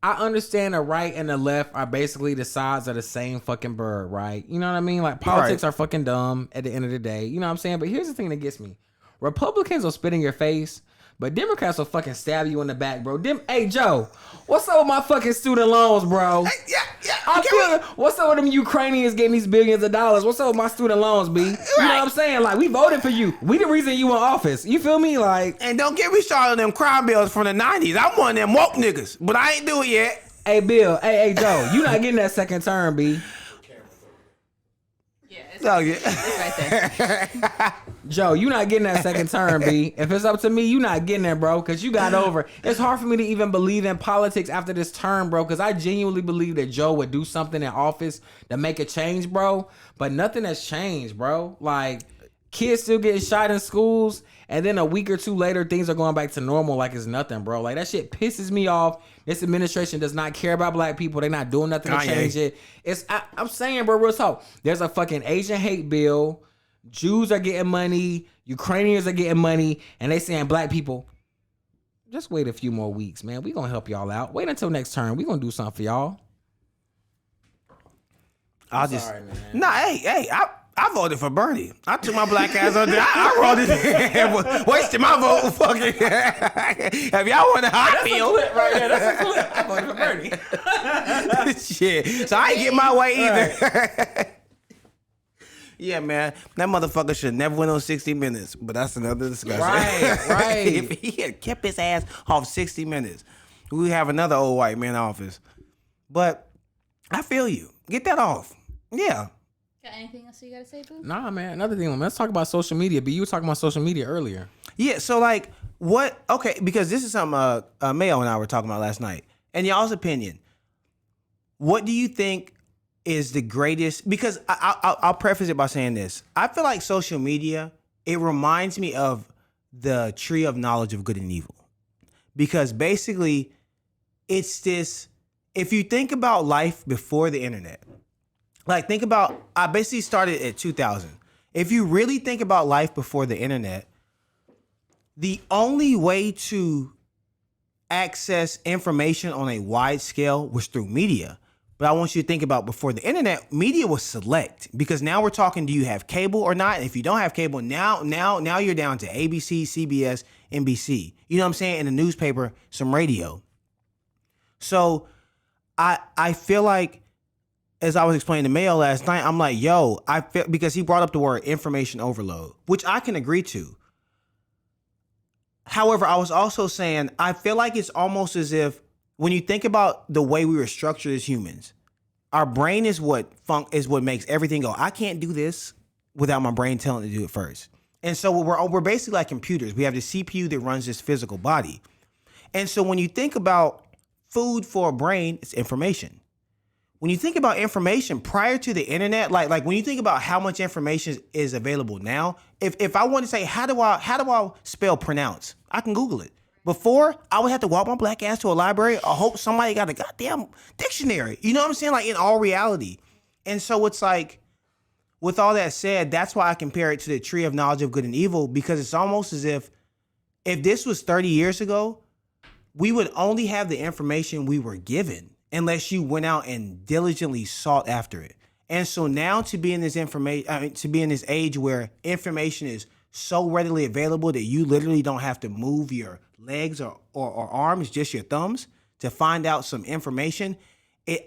I understand the right and the left are basically the sides of the same fucking bird, right? You know what I mean? Like politics are fucking dumb at the end of the day. You know what I'm saying? But here's the thing that gets me. Republicans will spit in your face, but Democrats will fucking stab you in the back, bro. Hey, Joe, what's up with my fucking student loans, bro? What's up with them Ukrainians getting these billions of dollars? What's up with my student loans, B? You know what I'm saying? Like, we voted for you. We the reason you in office. You feel me? Like, and don't get me started on them crime bills from the 90s. I'm one of them woke niggas, but I ain't do it yet. Hey, Bill. Hey, Joe, you not getting that second term, B. It's right there. Joe, you not getting that second term, B. If it's up to me, you not getting it, bro, because you got over. It's hard for me to even believe in politics after this term, bro, because I genuinely believe that Joe would do something in office to make a change, bro, but nothing has changed, bro. Like, kids still getting shot in schools, and then a week or two later, things are going back to normal like it's nothing, bro. Like, that shit pisses me off. This administration does not care about black people. They're not doing nothing to change it. I'm saying, bro, real talk. There's a fucking Asian hate bill. Jews are getting money. Ukrainians are getting money. And they saying black people, just wait a few more weeks, man. We gonna help y'all out. Wait until next term. We gonna do something for y'all. Sorry, man. Nah, hey, I voted for Bernie. I took my black ass on there. I wrote it. Wasted my vote. Fucking. Have y'all wonder how I feel? Right there. That's a clip. I voted for Bernie. Shit. So I ain't get my way either. Right. Yeah, man. That motherfucker should never went on 60 Minutes. But that's another discussion. Right. If he had kept his ass off 60 Minutes, we would have another old white man in office. But I feel you. Get that off. Yeah. Got anything else you gotta say, Boo? Nah, man. Another thing, let's talk about social media. But you were talking about social media earlier. Yeah, so like what? Okay, because this is something Mayo and I were talking about last night. And y'all's opinion. What do you think is the greatest? Because I'll preface it by saying this. I feel like social media, it reminds me of the tree of knowledge of good and evil. Because basically, it's this, if you think about life before the internet, like think about, I basically started at 2000. If you really think about life before the internet, the only way to access information on a wide scale was through media. But I want you to think about before the internet, media was select, because now we're talking, do you have cable or not? And if you don't have cable, now you're down to ABC, CBS, NBC. You know what I'm saying? In the newspaper, some radio. So I feel like, as I was explaining to Mayo last night, I'm like, yo, I feel, because he brought up the word information overload, which I can agree to. However, I was also saying, I feel like it's almost as if when you think about the way we were structured as humans, our brain is what makes everything go. I can't do this without my brain telling it to do it first. And so we're basically like computers. We have the CPU that runs this physical body. And so when you think about food for a brain, it's information. When you think about information prior to the internet, like when you think about how much information is available now, if I want to say, how do I spell pronounce? I can Google it. Before, I would have to walk my black ass to a library or hope somebody got a goddamn dictionary. You know what I'm saying? Like in all reality. And so it's like, with all that said, that's why I compare it to the tree of knowledge of good and evil, because it's almost as if this was 30 years ago, we would only have the information we were given unless you went out and diligently sought after it. And so now to be in this to be in this age where information is so readily available that you literally don't have to move your legs or arms, just your thumbs, to find out some information,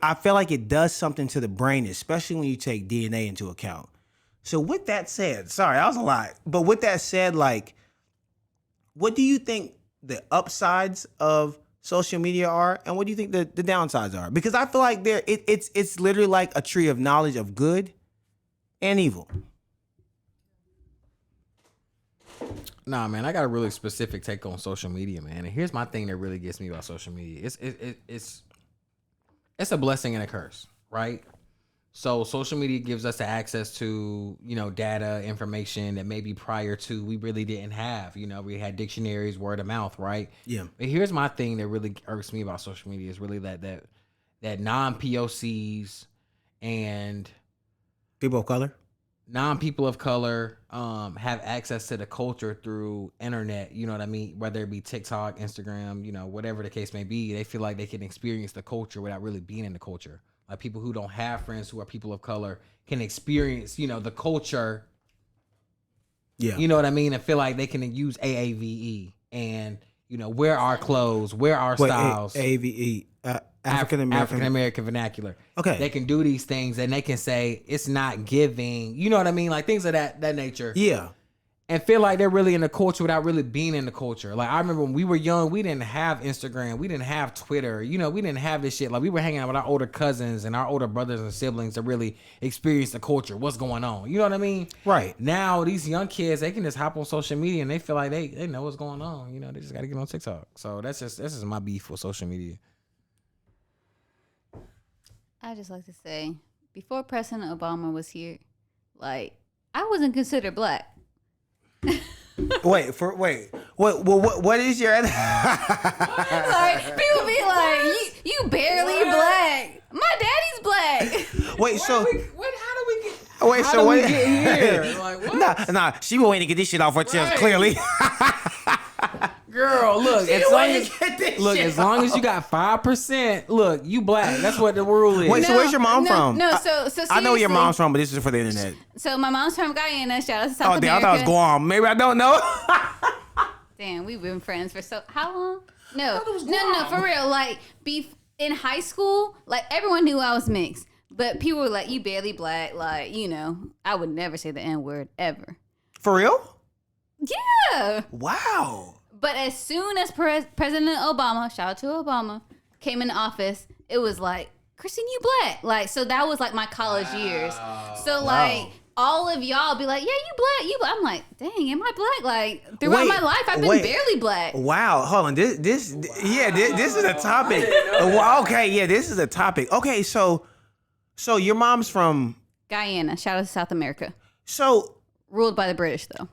I feel like it does something to the brain, especially when you take DNA into account. So with that said, sorry, that was a lot. But with that said, like, what do you think the upsides of social media are, and what do you think the downsides are? Because I feel like it's literally like a tree of knowledge of good and evil. Nah, man, I got a really specific take on social media, man. And here's my thing that really gets me about social media. It's a blessing and a curse, right? So social media gives us the access to, data, information that maybe prior to we really didn't have. We had dictionaries, word of mouth, right? Yeah. But here's my thing that really irks me about social media is really that non-POCs and people of color. non-people of color have access to the culture through internet, you know what I mean? Whether it be TikTok, Instagram, you know, whatever the case may be, they feel like they can experience the culture without really being in the culture. Like people who don't have friends who are people of color can experience, you know, the culture. Yeah. You know what I mean? And feel like they can use AAVE and, you know, wear our clothes, wear our styles. AVE. African American vernacular. Okay. They can do these things and they can say it's not giving, you know what I mean? Like things of that nature. Yeah. And feel like they're really in the culture without really being in the culture. Like I remember when we were young, we didn't have Instagram, we didn't have Twitter, you know, we didn't have this shit. Like we were hanging out with our older cousins and our older brothers and siblings to really experience the culture, what's going on. You know what I mean? Right. Now these young kids, they can just hop on social media and they feel like they know what's going on. You know, they just gotta get on TikTok. So that's just my beef with social media. I just like to say, before President Obama was here, like I wasn't considered black. What is your Like people be like, you barely black. My daddy's black. wait, so How do we get wait, how so do what we get here? Like what? Nah, she was waiting to get this shit off her chest, Right. clearly. Girl, look, as long as you got 5%, look, you black. That's what the rule is. Wait, so where's your mom from? No, so I know where your seriously, mom's from, but this is for the internet. So my mom's from Guyana. Shout out to South Oh, damn, I America. thought it was Guam. Maybe I don't know. Damn, we've been friends for how long? No, for real. Like, in high school, like everyone knew I was mixed, but people were like, "You barely black." Like, you know, I would never say the N-word ever. For real? Yeah. Wow. But as soon as President Obama, shout out to Obama, came into office, it was like, Christine, you black. Like, so that was like my college years. So like all of y'all be like, yeah, you black. I'm like, dang, am I black? Like throughout my life, I've been barely black. Wow. Hold on. This is a topic. Okay. Yeah, this is a topic. Okay. So your mom's from Guyana. Shout out to South America. So ruled by the British, though.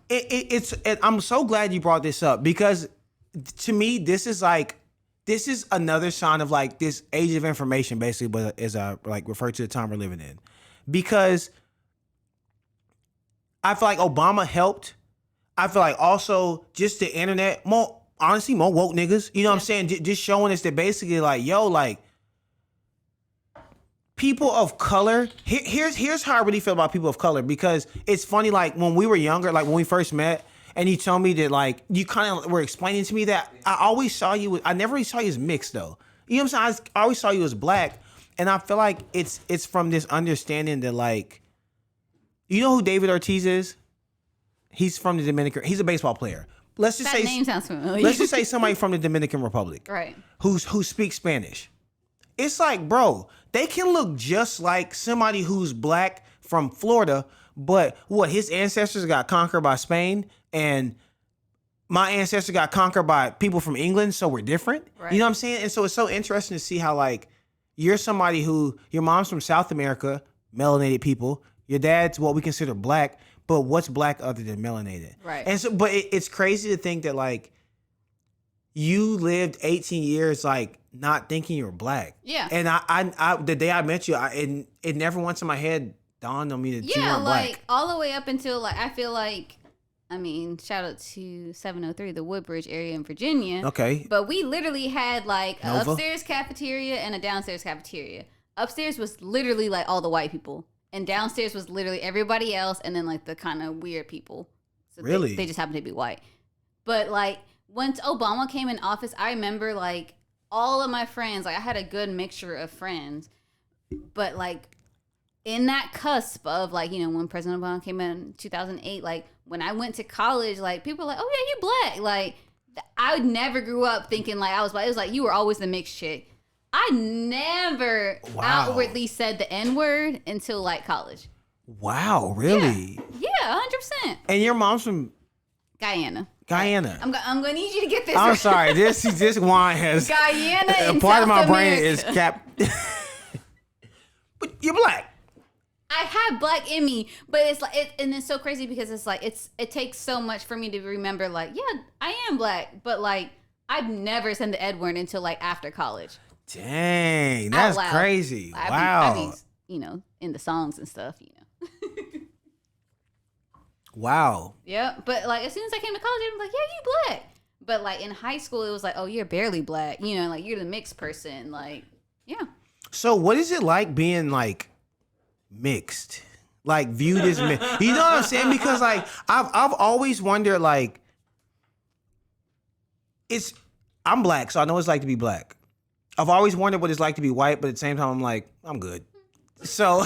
I'm so glad you brought this up because to me, this is another sign of like this age of information, basically, but as I like refer to the time we're living in, because I feel like Obama helped. I feel like also just the internet, more woke niggas, you know what I'm saying? Just showing us that basically like, yo, like people of color, here's how I really feel about people of color, because it's funny, like when we were younger, like when we first met, and you told me that like you kind of were explaining to me that I never really saw you as mixed though. You know what I'm saying? I always saw you as black, and I feel like it's from this understanding that like, you know who David Ortiz is? He's from the Dominican. He's a baseball player. Let's just say name sounds familiar. Let's just say somebody from the Dominican Republic, right? Who speaks Spanish. It's like, bro, they can look just like somebody who's black from Florida, but his ancestors got conquered by Spain, and my ancestors got conquered by people from England, so we're different. Right. You know what I'm saying? And so it's so interesting to see how, like, you're somebody who, your mom's from South America, melanated people, your dad's what we consider black, but what's black other than melanated? Right. And so, but it's crazy to think that, like, you lived 18 years, like, not thinking you were black. Yeah. And I the day I met you, it never once in my head dawned on me that you weren't black. Yeah, like all the way up until like I feel like, I mean, shout out to 703, the Woodbridge area in Virginia. Okay. But we literally had like an upstairs cafeteria and a downstairs cafeteria. Upstairs was literally like all the white people, and downstairs was literally everybody else, and then like the kind of weird people. So really? They just happened to be white. But like once Obama came in office, I remember like all of my friends, like I had a good mixture of friends, but like in that cusp of like, you know, when President Obama came in 2008, like when I went to college, like people were like, oh yeah, you black. Like I never grew up thinking like I was black. It was like you were always the mixed chick. I never outwardly said the N-word until like college. Wow, really? Yeah, 100%. And your mom's from Guyana. Guyana. I'm gonna need you to get this. I'm sorry. This wine has Guyana and part South of my America. brain is cap. But you're black. I have black in me, but it's like and it's so crazy because it's like it takes so much for me to remember. Like, yeah, I am black, but like I've never said the N-word until like after college. Dang, that's crazy. Wow. I be, you know, in the songs and stuff, you know. Wow. Yeah, but like as soon as I came to college, I'm like, yeah, you black. But like in high school, it was like, oh, you're barely black. You know, like you're the mixed person. Like, yeah. So what is it like being like mixed? Like viewed as mixed? You know what I'm saying? Because like I've always wondered like I'm black, so I know what it's like to be black. I've always wondered what it's like to be white, but at the same time I'm like, I'm good. So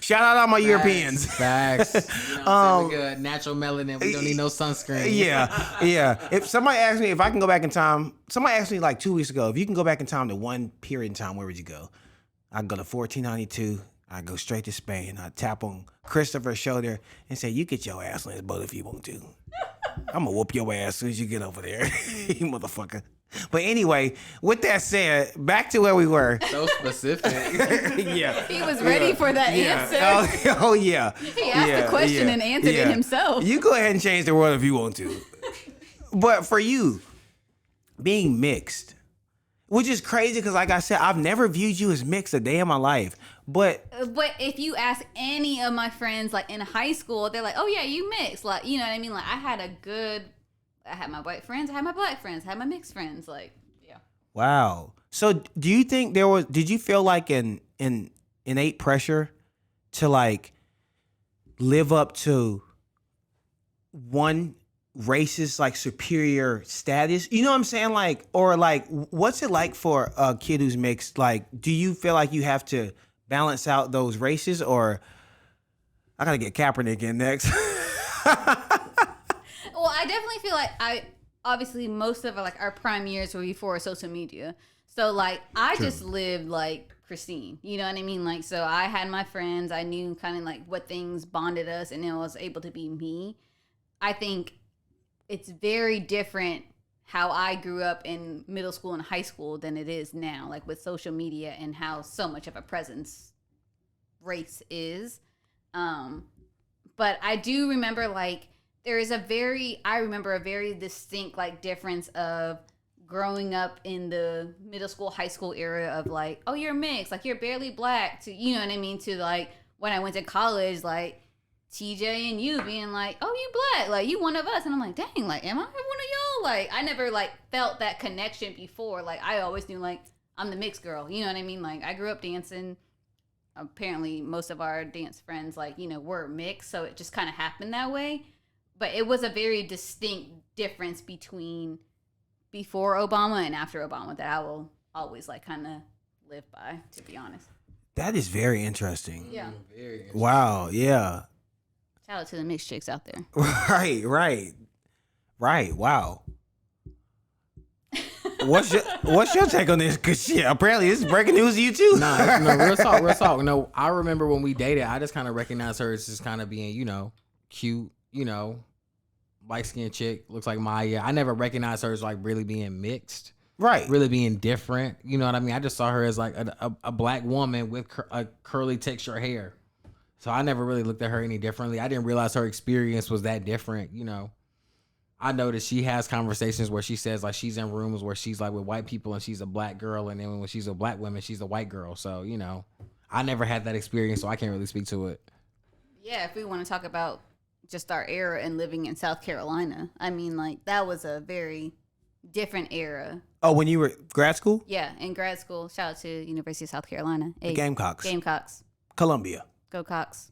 shout out all my Europeans. Facts. You know what I'm saying? We got natural melanin. We don't need no sunscreen. Yeah. If somebody asked me if I can go back in time, somebody asked me like 2 weeks ago, if you can go back in time to one period in time, where would you go? I'd go to 1492. I'd go straight to Spain. I'd tap on Christopher's shoulder and say, you get your ass on his boat if you want to. I'm going to whoop your ass as soon as you get over there, you motherfucker. But anyway, with that said, back to where we were. So specific. Yeah. He was ready for that answer. Oh, yeah. He asked the question and answered it himself. You go ahead and change the world if you want to. But for you, being mixed, which is crazy because, like I said, I've never viewed you as mixed a day in my life. But if you ask any of my friends, like in high school, they're like, "Oh yeah, you mixed." Like, you know what I mean? Like, I had my white friends, I had my black friends, I had my mixed friends. Like, yeah. Wow. So, do you think did you feel like an innate pressure to like live up to one race's like superior status? You know what I'm saying? Like, or like, what's it like for a kid who's mixed? Like, do you feel like you have to balance out those races, or I gotta get Kaepernick in next? Well, I definitely feel like obviously most of our prime years were before social media. So like I just lived like Christine, you know what I mean? Like, so I had my friends, I knew kind of like what things bonded us, and it was able to be me. I think it's very different how I grew up in middle school and high school than it is now, like with social media and how so much of a presence race is. But I do remember like I remember a very distinct like difference of growing up in the middle school, high school era of like, oh, you're mixed, like you're barely black, to, you know what I mean, to like when I went to college, like TJ and you being like, oh, you black, like you one of us. And I'm like, dang, like, am I one of y'all? Like, I never like felt that connection before. Like, I always knew like I'm the mixed girl, you know what I mean? Like, I grew up dancing. Apparently most of our dance friends, like, you know, were mixed, so it just kind of happened that way. But it was a very distinct difference between before Obama and after Obama that I will always like kind of live by, to be honest. That is very interesting. Yeah. Very interesting. Wow. Yeah. Shout out to the mixed chicks out there. Right. Wow. What's your take on this? Cause shit, apparently this is breaking news to you too. No, real talk. No, I remember when we dated, I just kind of recognized her as just kind of being, you know, cute, you know, light-skinned chick, looks like Maya. I never recognized her as like really being mixed. Right. Really being different. You know what I mean? I just saw her as like a black woman with a curly texture hair. So I never really looked at her any differently. I didn't realize her experience was that different, you know. I noticed she has conversations where she says like she's in rooms where she's like with white people and she's a black girl, and then when she's a black woman, she's a white girl. So, you know, I never had that experience, so I can't really speak to it. Yeah, if we want to talk about just our era and living in South Carolina, I mean, like, that was a very different era. Oh, when you were grad school? Yeah, in grad school. Shout out to University of South Carolina. Hey, Gamecocks. Columbia. Go Cox.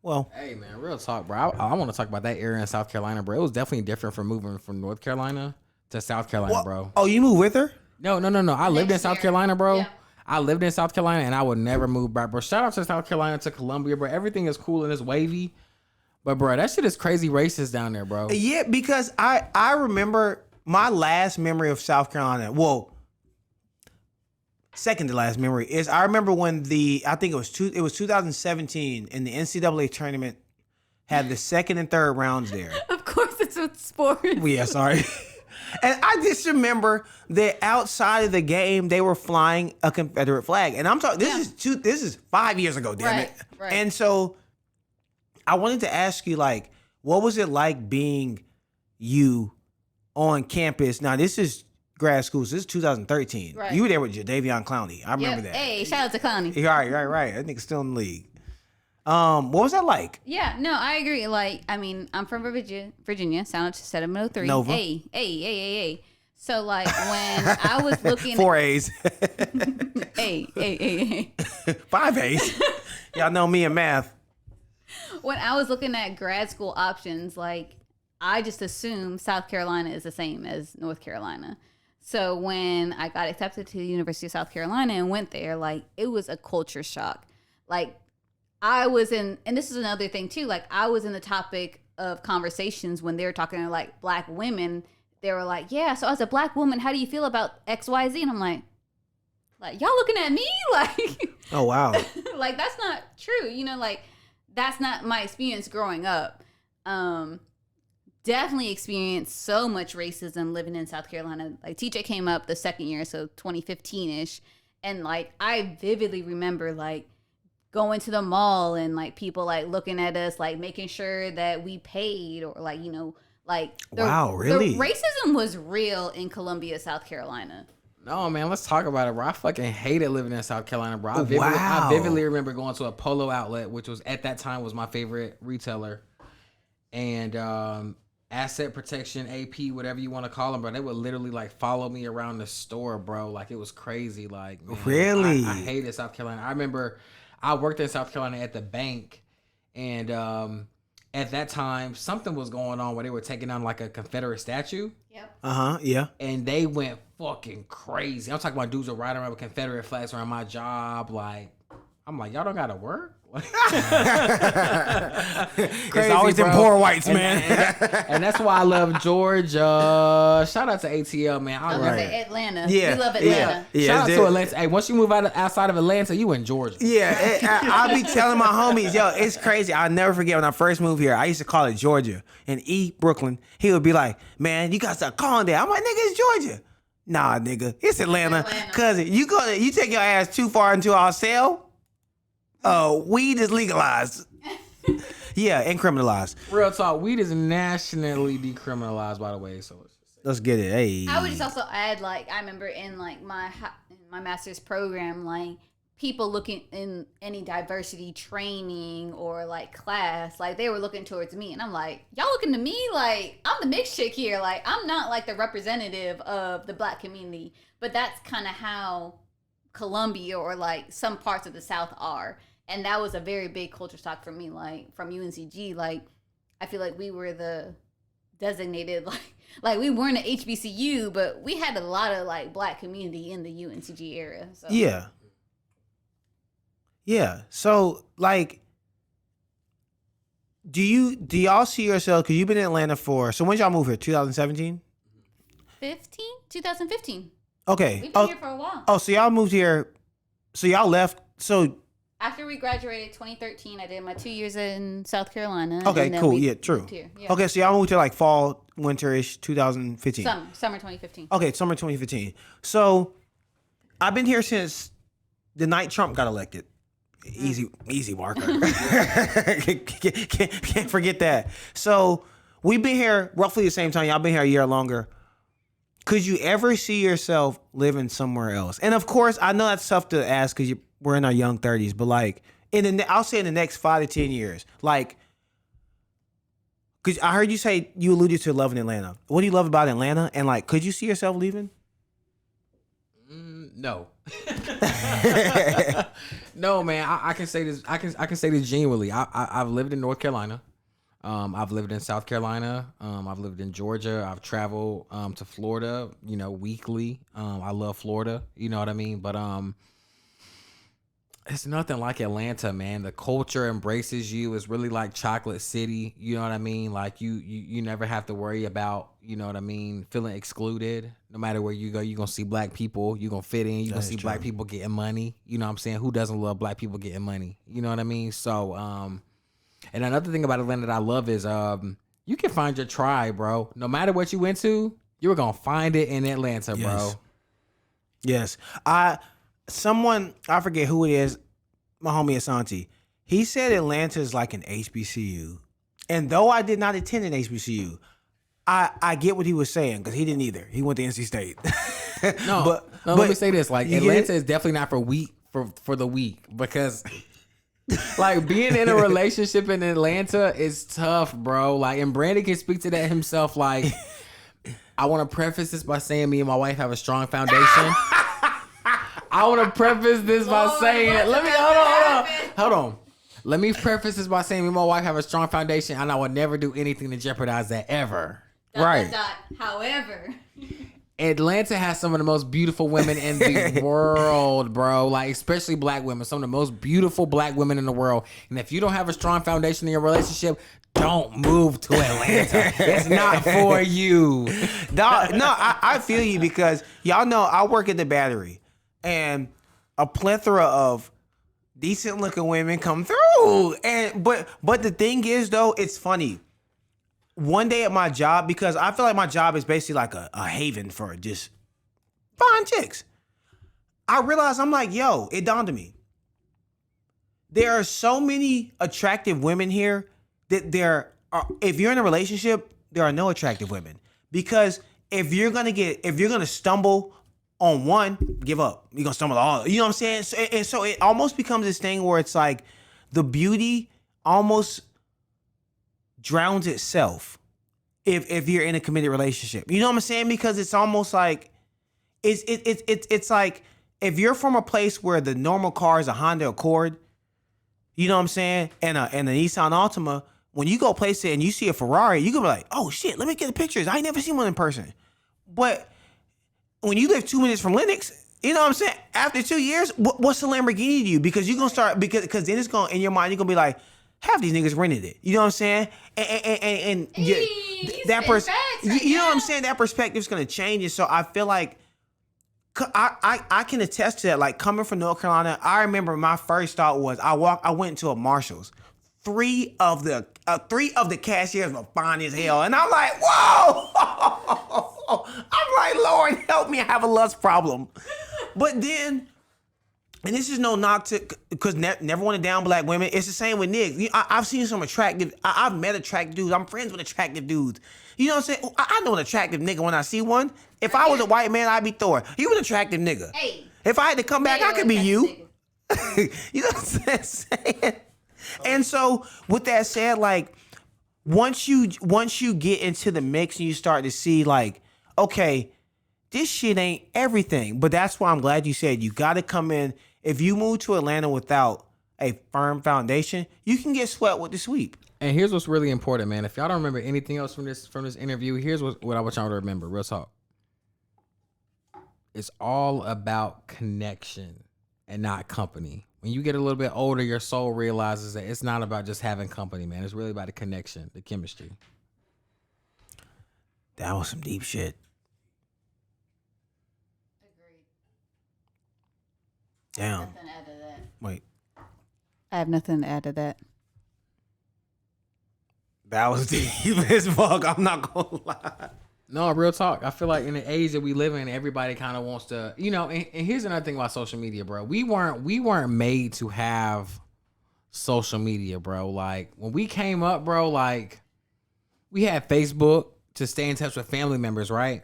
Well, hey man, real talk, bro. I want to talk about that area in South Carolina, bro. It was definitely different from moving from North Carolina to South Carolina, bro. Oh, you moved with her? No. I lived in South Carolina, bro. Yeah. I lived in South Carolina, and I would never move back, bro. Shout out to South Carolina, to Columbia, bro. Everything is cool and it's wavy, but bro, that shit is crazy racist down there, bro. Yeah, because I remember my last memory of South Carolina. Well, second to last memory is I remember when I think it was 2017, and the NCAA tournament had the second and third rounds there. Of course, it's with sports. Yeah, sorry. And I just remember that outside of the game, they were flying a Confederate flag, and I'm talking. This is 5 years ago, damn it. Right. And so, I wanted to ask you, like, what was it like being you on campus? Now, this is grad school, so this is 2013. Right. You were there with Jadavion Clowney. I remember that. Hey, shout out to Clowney. Right. That nigga's still in the league. What was that like? Yeah, no, I agree. Like, I mean, I'm from Virginia. Sound 703. Nova. A. So, like, when I was looking 4 A's. A. 5 A's. Y'all know me in math. When I was looking at grad school options, like, I just assumed South Carolina is the same as North Carolina. So when I got accepted to the University of South Carolina and went there, like, it was a culture shock. Like, I was in, and this is another thing too, like, I was in the topic of conversations when they were talking to, like, black women. They were like, yeah, so as a black woman, how do you feel about XYZ? And I'm like, y'all looking at me? Like, Oh, wow. like, that's not true. You know, like, that's not my experience growing up. Definitely experienced so much racism living in South Carolina. Like, TJ came up the second year, so 2015-ish. And, like, I vividly remember, like, going to the mall and, like, people, like, looking at us, like, making sure that we paid, or, like, you know, like, Wow, really? the racism was real in Columbia, South Carolina. No, man, let's talk about it, bro. I fucking hated living in South Carolina, bro. I Wow. vividly remember going to a Polo outlet, which was at that time was my favorite retailer. And asset protection, AP, whatever you want to call them, bro. They would literally, like, follow me around the store, bro. Like, it was crazy. Like, man, Really? I hated South Carolina. I remember I worked in South Carolina at the bank, and at that time, something was going on where they were taking down, like, a Confederate statue. Yep. Yeah. And they went fucking crazy. I'm talking about dudes were riding around with Confederate flags around my job. Like, I'm like, y'all don't gotta work. It's always them poor whites, man. And that's why I love Georgia. Shout out to ATL, man. I was Right. gonna say Atlanta. Yeah. We love Atlanta. Yeah. Shout out it's to it. Atlanta. Hey, once you move outside of Atlanta, you in Georgia. Yeah, I'll be telling my homies, yo, it's crazy. I'll never forget when I first moved here. I used to call it Georgia. And Brooklyn, he would be like, man, you got to start calling that. I'm like, nigga, it's Georgia. Nah, nigga, it's Atlanta. Atlanta. Cause you take your ass too far into our cell, weed is legalized. Yeah, and criminalized. Real talk, weed is nationally decriminalized, by the way. So Let's get it. Hey. I would just also add, like, I remember in, like, my master's program, like, people looking in any diversity training or, like, class, like, they were looking towards me, and I'm like, y'all looking to me? Like, I'm the mixed chick here. Like, I'm not, like, the representative of the black community, but that's kind of how Columbia or, like, some parts of the South are. And that was a very big culture shock for me. Like, from UNCG, like, I feel like we were the designated, like we weren't an HBCU, but we had a lot of, like, black community in the UNCG area. So. Yeah. So, like, do y'all see yourself, because you've been in Atlanta so when y'all move here? 2017? 2015. Okay. We've been here for a while. Oh, so y'all moved here. So y'all left. So After we graduated 2013, I did my 2 years in South Carolina. okay, and then cool. we Yeah, true. moved here. Yeah. Okay, so y'all moved to like fall, winterish 2015. Summer 2015. Okay, summer 2015. So I've been here since the night Trump got elected. Easy marker. can't forget that. So we've been here roughly the same time. Y'all been here a year longer. Could you ever see yourself living somewhere else? And of course, I know that's tough to ask because we're in our young 30s, but like I'll say in the next 5 to 10 years, like, because I heard you say you alluded to loving Atlanta. What do you love about Atlanta? And like, could you see yourself leaving? No. No, man. I can say this. I can say this genuinely. I've lived in North Carolina. I've lived in South Carolina. I've lived in Georgia. I've traveled to Florida, weekly. I love Florida. You know what I mean? But it's nothing like Atlanta, man. The culture embraces you. It's really like Chocolate City. You know what I mean? Like you never have to worry about, feeling excluded. No matter where you go, you're going to see black people. You're going to fit in. You're going to see black people getting money. You know what I'm saying? Who doesn't love black people getting money? You know what I mean? So, and another thing about Atlanta that I love is you can find your tribe, bro. No matter what you went to, you're going to find it in Atlanta, bro. Yes. I forget who it is, my homie Asante. He said Atlanta is like an HBCU. And though I did not attend an HBCU, I get what he was saying because he didn't either. He went to NC State. But let me say this. Like, Atlanta is definitely not for the weak because Like being in a relationship in Atlanta is tough, bro. Like, and Brandon can speak to that himself. Like, I want to preface this by saying me and my wife have a strong foundation. I want to preface this by saying, hold on. Let me preface this by saying me and my wife have a strong foundation, and I would never do anything to jeopardize that ever. Right. However, Atlanta has some of the most beautiful women in the world, bro. Like, especially black women. Some of the most beautiful black women in the world. And if you don't have a strong foundation in your relationship, don't move to Atlanta. It's not for you. I feel you because y'all know I work at the Battery, and a plethora of decent looking women come through. And but the thing is though, it's funny. One day at my job, because I feel like my job is basically like a haven for just fine chicks. I realized, I'm like, yo, it dawned on me. There are so many attractive women here that if you're in a relationship, there are no attractive women. Because if you're gonna stumble on one, give up. You're gonna stumble on all. You know what I'm saying? So it almost becomes this thing where it's like the beauty almost drowns itself if you're in a committed relationship. You know what I'm saying? Because it's almost like it's like if you're from a place where the normal car is a Honda Accord, you know what I'm saying, and a Nissan Altima, when you go place it and you see a Ferrari, you gonna be like, oh shit, let me get the pictures. I ain't never seen one in person. But when you live 2 minutes from Lennox, you know what I'm saying? After 2 years, what's the Lamborghini to you? Because you're gonna start because then it's gonna in your mind you're gonna be like, half these niggas rented it. You know what I'm saying? And that person, you know what I'm saying? That perspective's gonna change, and so I feel like I can attest to that. Like coming from North Carolina, I remember my first thought was I went into a Marshalls. Three of the cashiers were fine as hell, and I'm like, whoa! I'm like, Lord, help me, I have a lust problem. But then, and this is no knock to, because never want to down black women. It's the same with niggas. I've seen some attractive, I've met attractive dudes. I'm friends with attractive dudes. You know what I'm saying? I know an attractive nigga when I see one. If I was a white man, I'd be Thor. You an attractive nigga. Hey. If I had to come back, I could be you. You know what I'm saying? And so, with that said, like, once you get into the mix and you start to see, like, okay, this shit ain't everything. But that's why I'm glad you said you got to come in. If you move to Atlanta without a firm foundation, you can get swept with the sweep. And here's what's really important, man. If y'all don't remember anything else from this interview, here's what I want y'all to remember. Real talk. It's all about connection and not company. When you get a little bit older, your soul realizes that it's not about just having company, man. It's really about the connection, the chemistry. That was some deep shit. Agreed. Damn. Nothing to add to that. Wait. I have nothing to add to that. That was deep as fuck. I'm not gonna lie. No, real talk. I feel like in the age that we live in, everybody kind of wants to, you know, and here's another thing about social media, bro. We weren't made to have social media, bro. Like when we came up, bro, like we had Facebook to stay in touch with family members, right?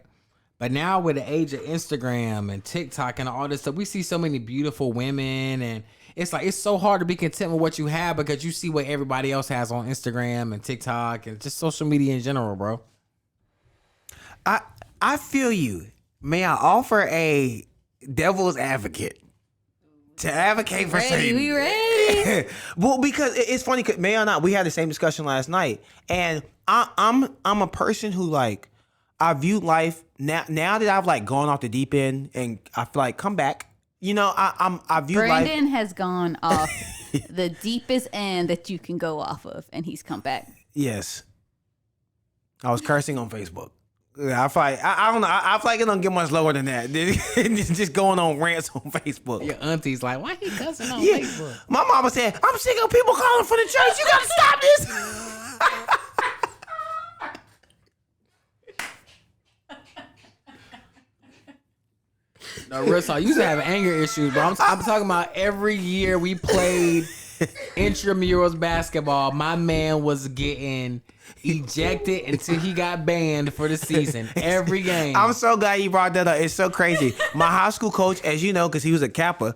But now with the age of Instagram and TikTok and all this stuff, we see so many beautiful women, and it's like it's so hard to be content with what you have because you see what everybody else has on Instagram and TikTok and just social media in general, bro. I feel you. May I offer a devil's advocate to advocate for Satan? We ready? Well, because it's funny. Cause may or not, we had the same discussion last night, and I'm a person who like I view life now that I've like gone off the deep end and I feel like come back. You know, I view Brandon life. has gone off the deepest end that you can go off of, and he's come back. Yes, I was cursing on Facebook. Yeah, I feel like, I don't know. I feel like it don't get much lower than that. Just going on rants on Facebook. Your auntie's like, why he cussing on Facebook? My mama said, I'm sick of people calling for the church. You gotta stop this. No, real talk. You used to have anger issues, bro. I'm talking about every year we played intramurals basketball, my man was getting ejected until he got banned for the season. Every game. I'm so glad you brought that up. It's so crazy. My high school coach, as you know, because he was a Kappa,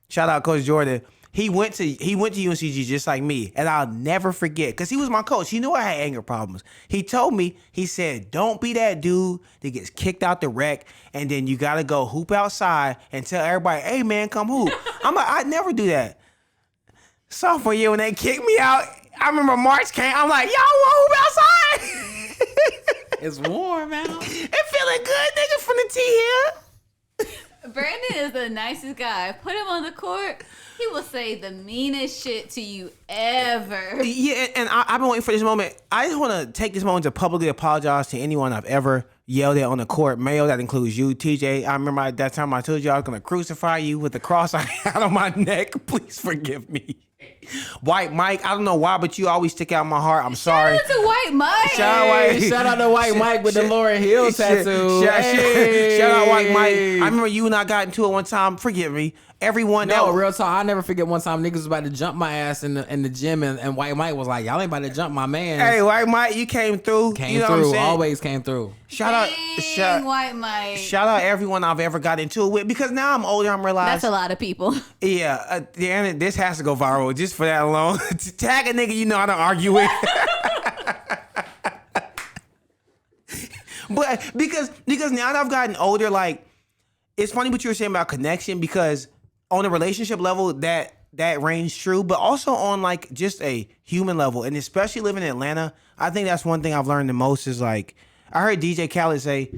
shout out Coach Jordan, He went to UNCG just like me, and I'll never forget because he was my coach. He knew I had anger problems. He told me, he said, "Don't be that dude that gets kicked out the rec, and then you gotta go hoop outside and tell everybody, hey man, come hoop." I'm like, I'd never do that. Sophomore year when they kicked me out, I remember March came. I'm like, y'all want hoop outside? It's warm out. It feeling good, nigga, from the tee here. Brandon is the nicest guy. Put him on the court, he will say the meanest shit to you ever. Yeah, and I've been waiting for this moment. I just want to take this moment to publicly apologize to anyone I've ever yelled at on the court. Mayo, that includes you, TJ. I remember at that time I told you I was going to crucify you with the cross I had on my neck. Please forgive me. White Mike, I don't know why, but you always stick out in my heart. I'm sorry. Shout out to White Mike. Shout out to White Mike with the Lauryn Hill tattoo. Shout out White Mike. I remember you and I got into it one time. Forgive me. Everyone No, real talk. I never forget one time niggas was about to jump my ass in the gym and White Mike was like, y'all ain't about to jump my man. Hey, White Mike, you came through. Came What through. I'm saying? Always came through. Dang, White Mike. Shout out everyone I've ever got into it with, because now I'm older. I'm realizing That's a lot of people. Yeah, this has to go viral just for that alone. Tag a nigga you know I don't argue with. But because now that I've gotten older, like, it's funny what you were saying about connection, because on a relationship level that reigns true, but also on like just a human level, and especially living in Atlanta, I think that's one thing I've learned the most is like, I heard DJ Khaled say,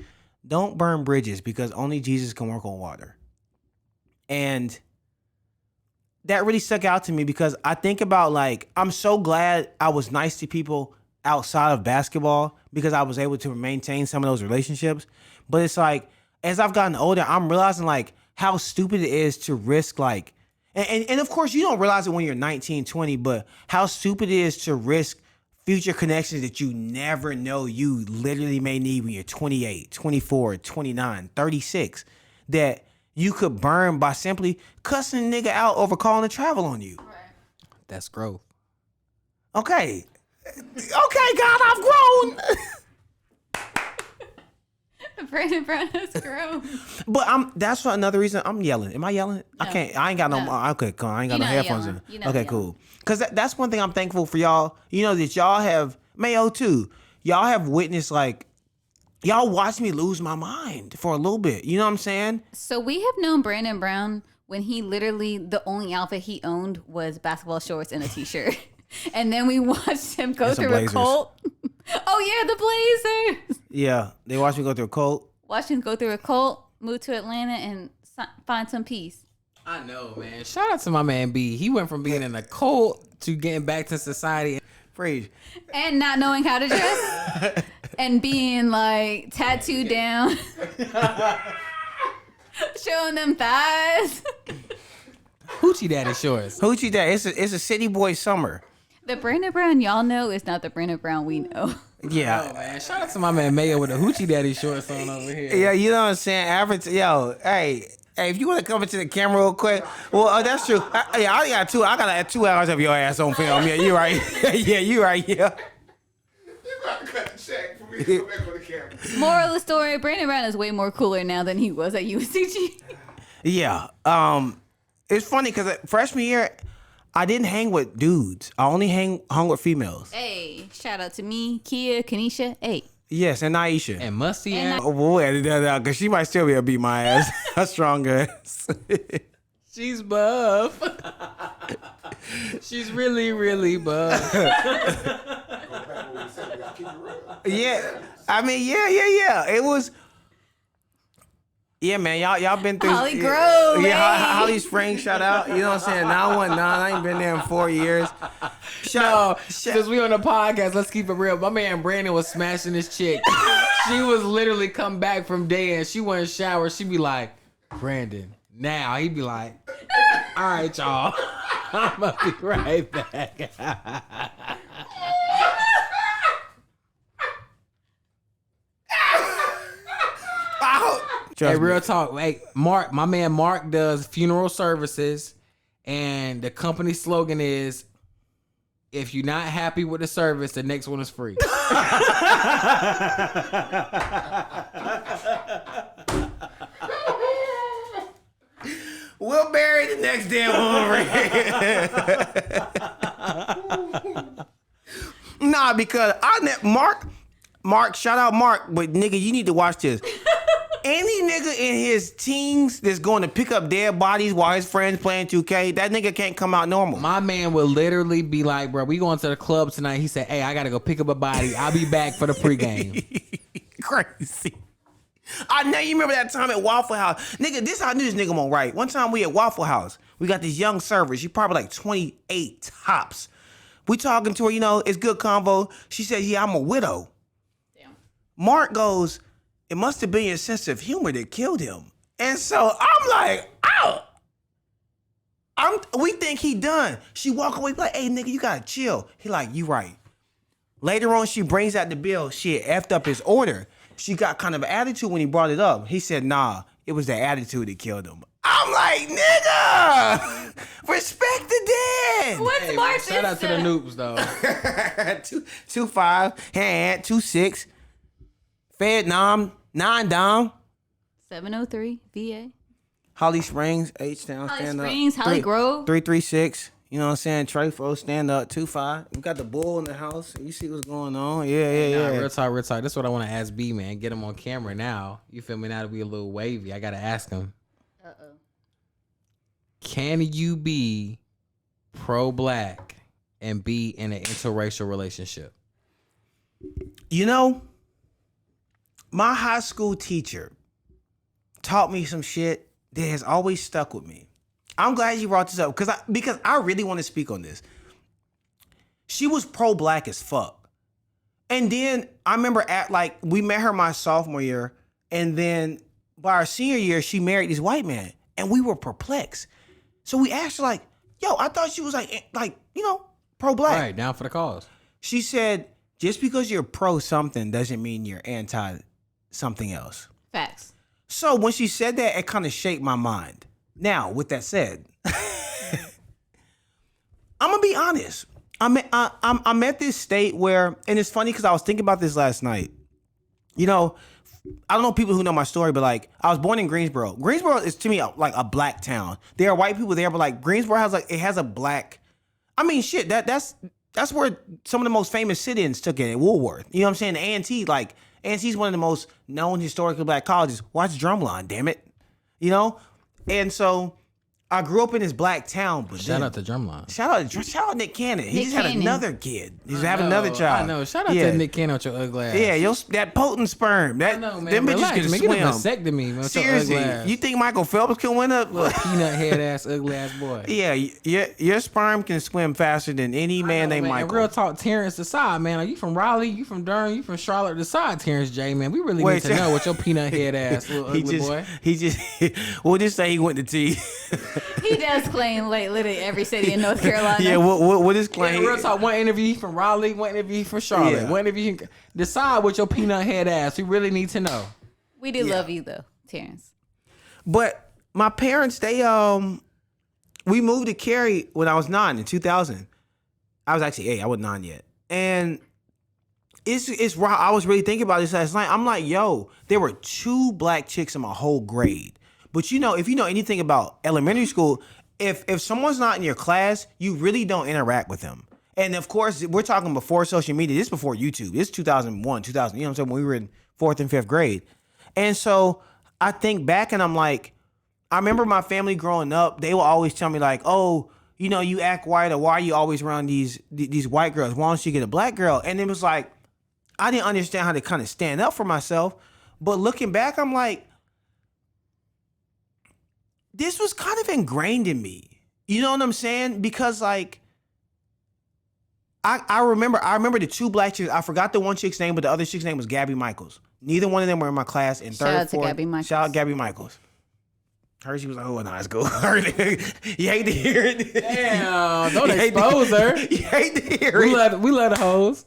"Don't burn bridges because only Jesus can walk on water." And that really stuck out to me because I think about, like, I'm so glad I was nice to people outside of basketball because I was able to maintain some of those relationships. But it's like, as I've gotten older, I'm realizing like how stupid it is to risk like, and of course you don't realize it when you're 19, 20, but how stupid it is to risk future connections that you never know you literally may need when you're 28, 24, 29, 36, that you could burn by simply cussing a nigga out over calling to travel on you. Right. That's growth. Okay, God, I've grown. Brandon Brown has grown. But that's for another reason I'm yelling. Am I yelling? No. I can't. I ain't got no. Okay, cool. I ain't got no headphones yelling. in. You're not Okay, yelling. cool. Because that's one thing I'm thankful for y'all. You know that y'all have, Mayo too. Y'all have witnessed, like, y'all watched me lose my mind for a little bit. You know what I'm saying? So we have known Brandon Brown when he literally, the only outfit he owned was basketball shorts and a t-shirt. And then we watched him go And some through a Blazers. cult. Oh yeah, the Blazers. Yeah, they watched me go through a cult. Watched him go through a cult, move to Atlanta, and find some peace. I know, man. Shout out to my man B. He went from being in a cult to getting back to society. Praise. And not knowing how to dress. And being like tattooed down. Showing them thighs. Hoochie Daddy shorts. Hoochie Dad. It's a city boy summer. The Brandon Brown y'all know is not the Brandon Brown we know. Yeah. Oh, man. Shout out to my man Mayo with the Hoochie Daddy shorts on over here. Yeah, you know what I'm saying? Average, hey, if you want to come into the camera real quick, well, that's true. I got 2 hours of your ass on film. Yeah, you right. Yeah, you right. Yeah. You got to cut the check for me to go back on the camera. Moral of the story, Brandon Brown is way more cooler now than he was at UNCG. Yeah. It's funny because freshman year, I didn't hang with dudes. I only hung with females. Hey, shout out to me, Kia, Kanisha. Hey. Yes, and Aisha. And Musty And ass. Oh boy, edit that out because she might still be able to beat my ass. A strong ass. She's buff. She's really, really buff. Go back what we said. We got to keep it real. Yeah. I mean, yeah. It was. Yeah, man, y'all been through. Holly Grove, Yeah, hey. Holly Springs, shout out. You know what I'm saying? 919. I ain't been there in 4 years. No, since we on the podcast, let's keep it real. My man Brandon was smashing this chick. She was literally come back from day and she went in the shower. She'd be like, Brandon, now. He'd be like, all right, y'all. I'm going to be right back. Hey, real talk. Hey, Mark, my man Mark does funeral services, and the company slogan is, if you're not happy with the service, the next one is free. Will Barry married the next damn Wolverine. Nah, because Mark, shout out Mark, but nigga, you need to watch this. Any nigga in his teens that's going to pick up dead bodies while his friends playing 2K, that nigga can't come out normal. My man would literally be like, bro, we going to the club tonight. He said, hey, I got to go pick up a body. I'll be back for the pregame. Crazy. I know you remember that time at Waffle House. Nigga, this how I knew this nigga won't right. One time we at Waffle House. We got this young server. She probably like 28 tops. We talking to her, you know, it's good convo. She said, yeah, I'm a widow. Damn. Mark goes, it must have been your sense of humor that killed him. And so I'm like, oh. We think he done. She walk away like, hey, nigga, you gotta chill. He like, you right. Later on, she brings out the bill. She had effed up his order. She got kind of an attitude when he brought it up. He said, nah, it was the attitude that killed him. I'm like, nigga, respect the dead. What's Hey, Mark's shout out to the Insta? noobs, though. 2.5, hand 2.6, Vietnam 9 down. 703 VA. Holly Springs, H-Town, Holly stand Springs, up. Holly Grove. 336. You know what I'm saying? Trefo, stand up, 2.5. We got the bull in the house. You see what's going on? Yeah. Real talk, real talk. That's what I want to ask B, man. Get him on camera now. You feel me? Now that we a little wavy, I got to ask him. Uh-oh. Can you be pro-black and be in an interracial relationship? You know, my high school teacher taught me some shit that has always stuck with me. I'm glad you brought this up because I really want to speak on this. She was pro-black as fuck. And then I remember we met her my sophomore year, and then by our senior year, she married this white man, and we were perplexed. So we asked her like, yo, I thought she was pro-black. Right, down for the cause. She said, just because you're pro something doesn't mean you're anti something else. Facts. So when she said that, it kind of shaped my mind. Now, with that said, I'm gonna be honest. I'm at this state where, and it's funny because I was thinking about this last night. You know, I don't know people who know my story, but like I was born in Greensboro. Greensboro is to me like a black town. There are white people there, but like Greensboro has a black. I mean, shit. That's where some of the most famous sit-ins took it at Woolworth. You know what I'm saying? The A&T, like A&T is one of the most known historically black colleges. Watch Drumline, damn it. You know. And so I grew up in this black town, but Shout out to Drumline. Shout out Nick Cannon. He Nick just had Cannon. another kid. He's having another child. I know. Shout out to Nick Cannon with your ugly ass. Yeah, that potent sperm. That I know, man. them bitches Relax, can man. swim. Get a vasectomy, man. With your Seriously, ugly ass. you think Michael Phelps can win up? Little peanut head ass, ugly ass boy. Yeah, your sperm can swim faster than any man named Michael. And real talk, Terrence Decide, man. Are you from Raleigh? You from Durham? You from Charlotte? Decide, Terrence J, man. We really need to know what your peanut head ass little ugly boy. He just we'll just say he went to T. He does claim like literally every city in North Carolina. Yeah, what is claim? Yeah, real talk. One interview he from Raleigh, one interview he from Charlotte. Yeah. One interview decide with your peanut head ass. We really need to know. We do love you though, Terrence. But my parents, we moved to Cary when I was 9 in 2000. I was actually 8. I wasn't 9 yet. And it's raw. I was really thinking about this last night. I'm like, yo, there were 2 black chicks in my whole grade. But you know, if you know anything about elementary school, if someone's not in your class, you really don't interact with them. And of course, we're talking before social media. This is before YouTube. This is 2001, 2000. You know what I'm saying? When we were in 4th and 5th grade. And so I think back and I'm like, I remember my family growing up, they will always tell me like, oh, you know, you act white, or why are you always around these white girls? Why don't you get a black girl? And it was like, I didn't understand how to kind of stand up for myself. But looking back, I'm like, this was kind of ingrained in me. You know what I'm saying? Because like, I remember the 2 black chicks. I forgot the one chick's name, but the other chick's name was Gabby Michaels. Neither one of them were in my class in 3rd, 4th. Shout out to Gabby Michaels. Shout out Gabby Michaels. Heard she was like, oh, in high school. You hate to hear it. Damn, don't expose her. You hate to hear We it. love the hoes.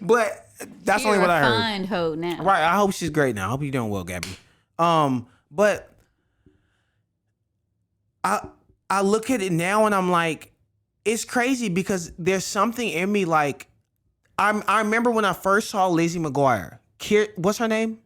But that's You're only what a I heard. fine hoe now. Right. I hope she's great now. I hope you're doing well, Gabby. But I look at it now and I'm like, it's crazy because there's something in me like, I remember when I first saw Lizzie McGuire. What's her name?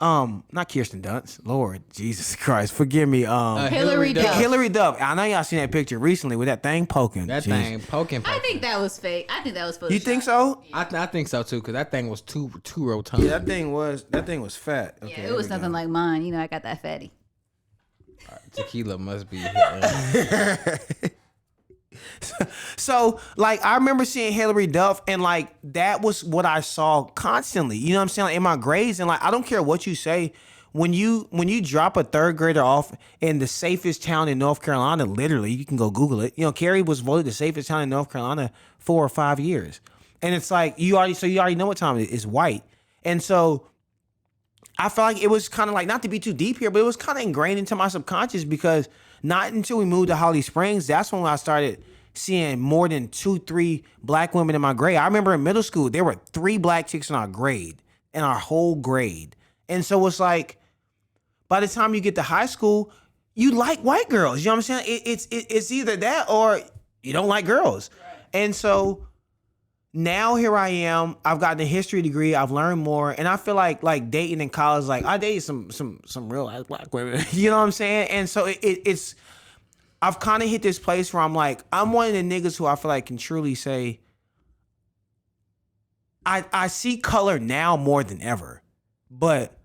Not Kirsten Dunst. Lord Jesus Christ, forgive me. Hillary Duff. Hillary Duff. I know y'all seen that picture recently with that thing poking. That Jeez. thing poking. I think that was fake. I think that was Photoshop. You think so? I think so too, because that thing was too rotund. Yeah, that thing was fat. Okay, Yeah, it was nothing like mine. You know, I got that fatty. Tequila must be hitting. So, like, I remember seeing Hillary Duff, and like that was what I saw constantly. You know what I'm saying? Like, in my grades, and like I don't care what you say. When you drop a third grader off in the safest town in North Carolina, literally, you can go Google it. You know, Cary was voted the safest town in North Carolina 4 or 5 years, and it's like you already know what time it is. It's white, and so I felt like it was kind of like, not to be too deep here, but it was kind of ingrained into my subconscious, because not until we moved to Holly Springs, that's when I started seeing more than 2-3 black women in my grade. I remember in middle school, there were 3 black chicks in our grade, in our whole grade. And so it's like, by the time you get to high school, you like white girls. You know what I'm saying? It's either that or you don't like girls. Right. And so now here I am. I've gotten a history degree. I've learned more, and I feel like dating in college. Like, I dated some real ass black women. You know what I'm saying? And so it's. I've kind of hit this place where I'm like, I'm one of the niggas who I feel like can truly say, I see color now more than ever, but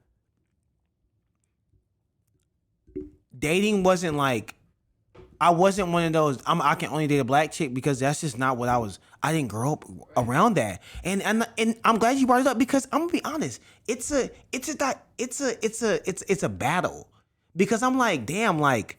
dating wasn't like, I wasn't one of those, I can only date a black chick, because that's just not what I didn't grow up around that. And I'm glad you brought it up, because I'm gonna be honest, it's a battle, because I'm like, damn, like,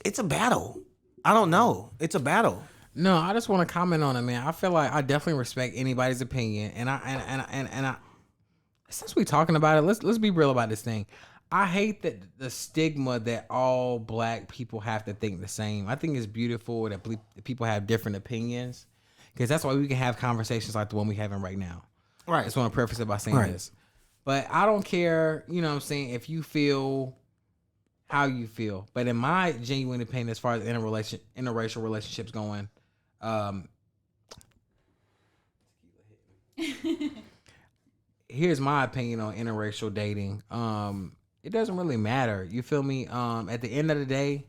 it's a battle. I don't know. It's a battle. No, I just want to comment on it, man. I feel like I definitely respect anybody's opinion, and I since we talking about it, let's be real about this thing. I hate that the stigma that all black people have to think the same. I think it's beautiful that people have different opinions, because that's why we can have conversations like the one we having right now. Right. I just want to preface it by saying this. But I don't care, you know what I'm saying, if you feel how you feel. But in my genuine opinion, as far as interracial relationships going, here's my opinion on interracial dating. It doesn't really matter. You feel me? At the end of the day,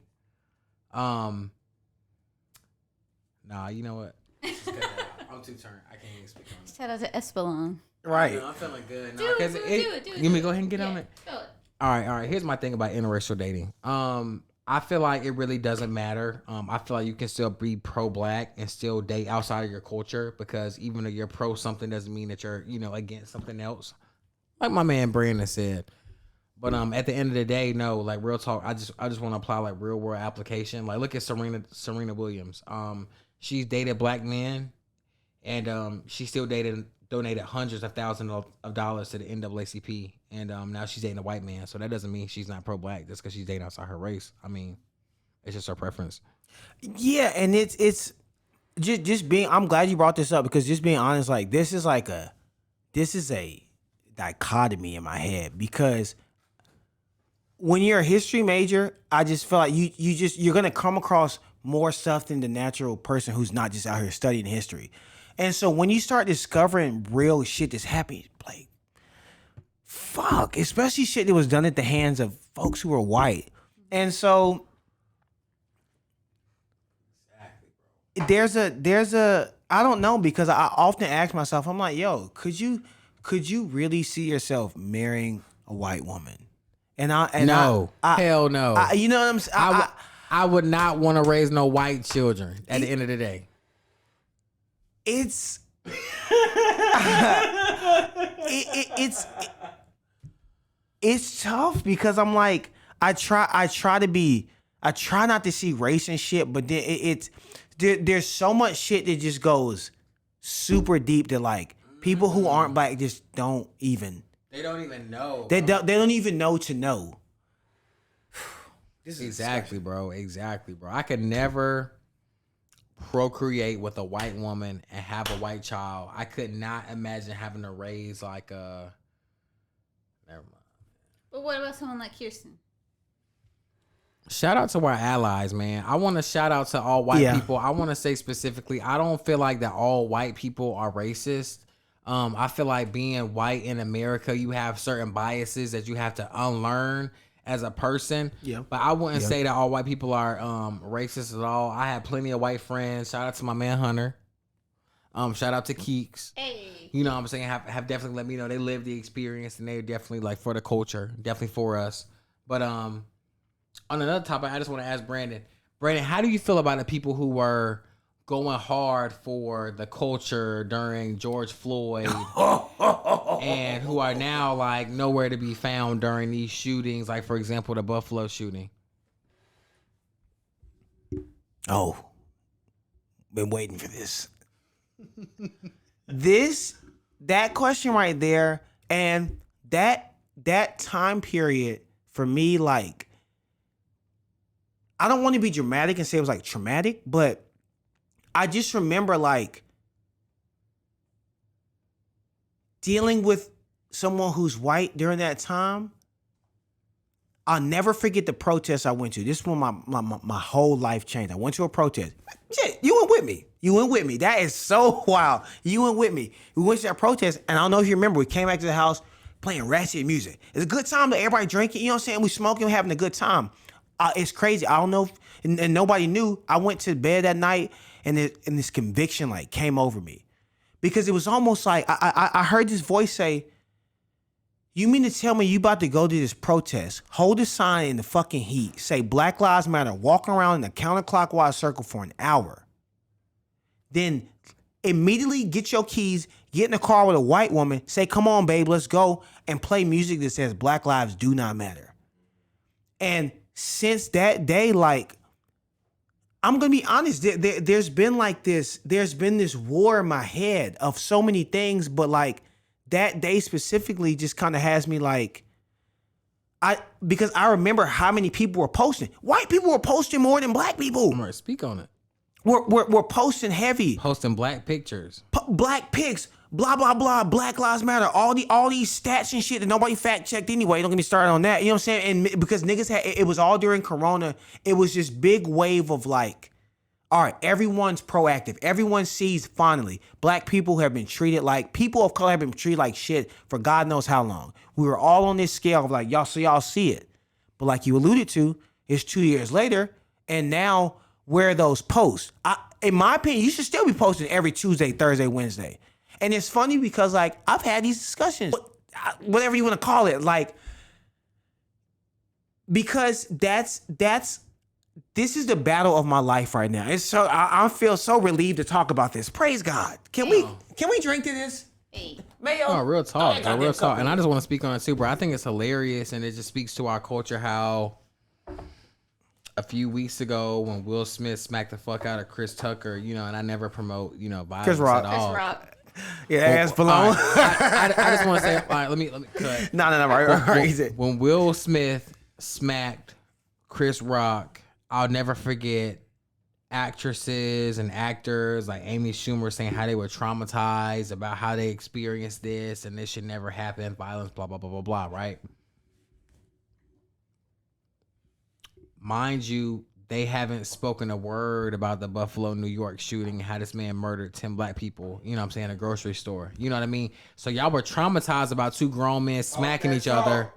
nah, you know what? I'm too turned. I can't even speak on it. Shout out to Espelon. Right. No, I'm feeling good. No, do it. Let me go ahead and get on it. Go it. All right. Here's my thing about interracial dating. I feel like it really doesn't matter. I feel like you can still be pro-black and still date outside of your culture, because even though you're pro something doesn't mean that you're, against something else. Like my man Brandon said. But at the end of the day, no, like, real talk, I just want to apply like real world application. Like, look at Serena Williams. She's dated black men, and she still donated hundreds of thousands of dollars to the NAACP, and now she's dating a white man. So that doesn't mean she's not pro-black just because she's dating outside her race. I mean, it's just her preference. Yeah, and it's just being. I'm glad you brought this up, because just being honest, like, this is a dichotomy in my head, because when you're a history major, I just feel like you're gonna come across more stuff than the natural person who's not just out here studying history. And so when you start discovering real shit that's happening, like, fuck, especially shit that was done at the hands of folks who were white. And so there's a I don't know, because I often ask myself, I'm like, yo, could you really see yourself marrying a white woman? Hell no. You know what I'm saying? I would not want to raise no white children at the end of the day. It's it's tough, because I'm like, I try not to see race and shit, but then there's so much shit that just goes super deep that, like, people who aren't black just don't even. They don't even know. They don't even know to know. Exactly, bro. I could never procreate with a white woman and have a white child. I could not imagine having to raise like a. Never mind. But what about someone like Kirsten? Shout out to our allies, man. I want to shout out to all white Yeah. people. I want to say specifically, I don't feel like that all white people are racist. I feel like being white in America, you have certain biases that you have to unlearn as a person. Yeah. But I wouldn't say that all white people are racist at all. I have plenty of white friends. Shout out to my man Hunter. Shout out to Keeks. Hey. You know what I'm saying? Have definitely let me know they lived the experience and they're definitely like for the culture, definitely for us. But on another topic, I just want to ask Brandon. Brandon, how do you feel about the people who were going hard for the culture during George Floyd and who are now like nowhere to be found during these shootings, like for example the Buffalo shooting? Oh, been waiting for this. That question right there, and that time period for me, like, I don't want to be dramatic and say it was like traumatic, but I just remember like dealing with someone who's white during that time. I'll never forget the protest I went to. This is when my whole life changed. I went to a protest. Shit, you went with me. You went with me. That is so wild. You went with me. We went to that protest, and I don't know if you remember, we came back to the house playing ratchet music. It's a good time, but everybody drinking, you know what I'm saying? We smoking, we having a good time. It's crazy. I don't know, and nobody knew. I went to bed that night, and this conviction like came over me. Because it was almost like, I heard this voice say, you mean to tell me you about to go to this protest, hold a sign in the fucking heat, say Black Lives Matter, walk around in a counterclockwise circle for an hour, then immediately get your keys, get in the car with a white woman, say, come on, babe, let's go, and play music that says Black Lives do not matter. And since that day, like, I'm going to be honest, there's been this war in my head of so many things, but like, that day specifically just kind of has me like, because I remember how many people were posting. White people were posting more than black people. I'm gonna speak on it. We're posting heavy. Posting black pictures. Black pics, blah, blah, blah, Black Lives Matter, all these stats and shit that nobody fact checked anyway. Don't get me started on that. You know what I'm saying? And because niggas it was all during Corona, it was this big wave of like, all right, everyone's proactive. Everyone sees finally. Black people have been treated like, people of color have been treated like shit for God knows how long. We were all on this scale of like, y'all see it. But like you alluded to, it's 2 years later, and now where are those posts? In my opinion, you should still be posting every Tuesday, Thursday, Wednesday. And it's funny because like, I've had these discussions, whatever you want to call it, like, because this is the battle of my life right now. It's so I feel so relieved to talk about this. Praise God. Can we drink to this? Hey. Mayo. Oh, real talk, bro, real talk. cup. And I just want to speak on it too, bro. I think it's hilarious, and it just speaks to our culture how a few weeks ago when Will Smith smacked the fuck out of Chris Tucker, you know, and I never promote, you know, violence Chris Rock. at all. Chris Rock. Yeah, ass below. All right, I just want to say, all right, let me cut. No, right. He's it. When Will Smith smacked Chris Rock, I'll never forget actresses and actors like Amy Schumer saying how they were traumatized about how they experienced this and this should never happen, violence, blah, blah, blah, blah, blah, right? Mind you, they haven't spoken a word about the Buffalo, New York shooting, how this man murdered 10 black people, you know what I'm saying, in a grocery store. You know what I mean? So y'all were traumatized about two grown men smacking each other.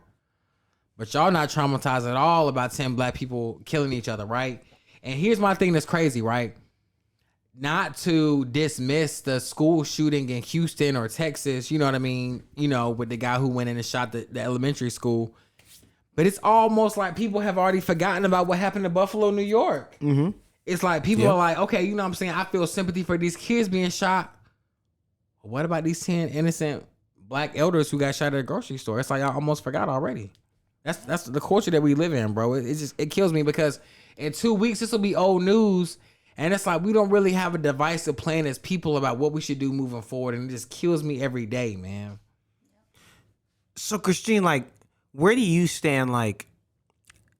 But y'all not traumatized at all about 10 black people killing each other, right? And here's my thing that's crazy, right? Not to dismiss the school shooting in Houston or Texas, you know what I mean? You know, with the guy who went in and shot the elementary school. But it's almost like people have already forgotten about what happened in Buffalo, New York. Mm-hmm. It's like people are like, okay, you know what I'm saying? I feel sympathy for these kids being shot. What about these 10 innocent black elders who got shot at a grocery store? It's like I almost forgot already. That's the culture that we live in, bro. It kills me because in 2 weeks this will be old news, and it's like we don't really have a divisive plan as people about what we should do moving forward, and it just kills me every day, man. So Christine, like, where do you stand? Like,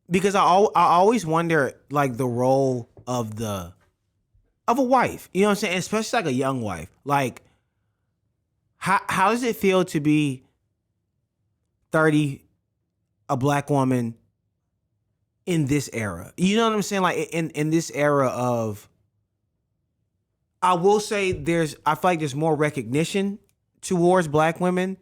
because I always wonder like the role of a wife. You know what I'm saying? Especially like a young wife. Like, how does it feel to be 30? A black woman in this era. You know what I'm saying? Like in this era of, I will say I feel like there's more recognition towards black women,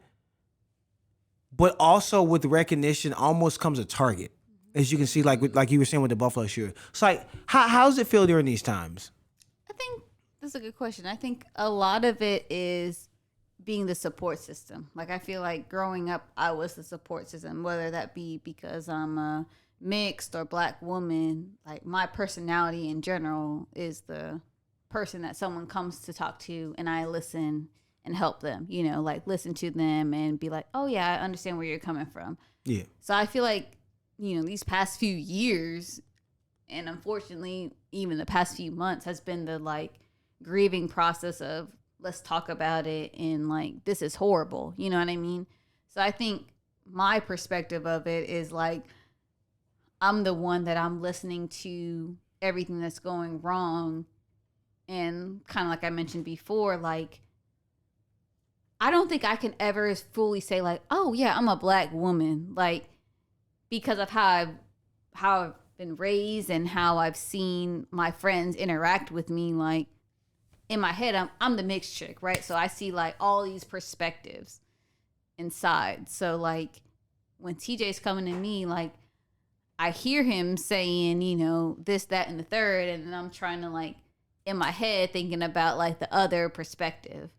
but also with recognition almost comes a target. As you can see, like you were saying with the Buffalo shooter. It's like, how does it feel during these times? I think that's a good question. I think a lot of it is being the support system. Like, I feel like growing up, I was the support system, whether that be because I'm a mixed or black woman. Like, my personality in general is the person that someone comes to talk to, and I listen and help them, you know, like listen to them and be like, oh yeah, I understand where you're coming from. Yeah. So I feel like, you know, these past few years, and unfortunately even the past few months, has been the like grieving process of, let's talk about it, and like, this is horrible, you know what I mean? So I think my perspective of it is like, I'm the one that I'm listening to everything that's going wrong, and kind of like I mentioned before, like, I don't think I can ever fully say like, oh yeah, I'm a black woman, like, because of how I've been raised and how I've seen my friends interact with me. Like, in my head, I'm the mixed chick, right? So I see like all these perspectives inside. So like, when TJ's coming to me, like, I hear him saying, you know, this, that, and the third, and then I'm trying to like, in my head, thinking about like the other perspective.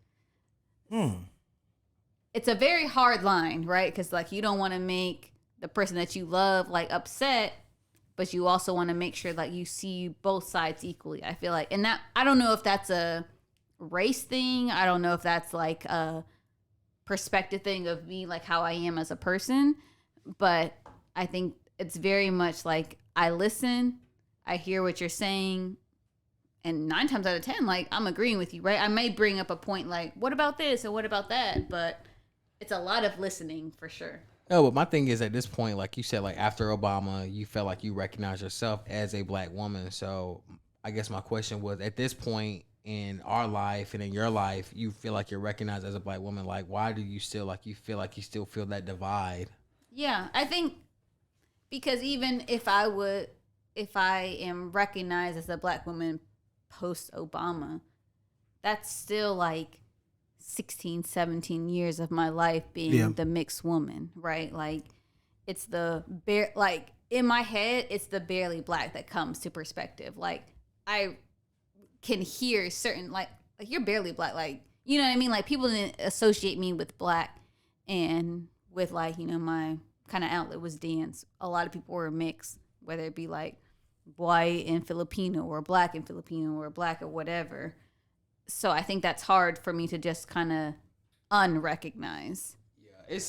It's a very hard line, right? Because like, you don't want to make the person that you love like upset, but you also want to make sure that you see both sides equally. I feel like, and that, I don't know if that's a race thing. I don't know if that's like a perspective thing of me, like how I am as a person. But I think it's very much like, I listen, I hear what you're saying, and 9 times out of 10, like, I'm agreeing with you, right? I may bring up a point like, what about this or what about that? But it's a lot of listening for sure. No, but my thing is, at this point, like you said, like after Obama, you felt like you recognize yourself as a black woman. So I guess my question was, at this point in our life and in your life, you feel like you're recognized as a black woman. Like, why do you still you still feel that divide? Yeah, I think because even if I am recognized as a black woman post Obama, that's still like 16, 17 years of my life being the mixed woman, right? Like, it's the like, in my head, it's the barely black that comes to perspective. Like, I can hear certain, like you're barely black, like, you know what I mean? Like, people didn't associate me with black, and with like, you know, my kind of outlet was dance. A lot of people were mixed, whether it be like white and Filipino or black and Filipino or black or whatever. So I think that's hard for me to just kind of unrecognize. Yeah,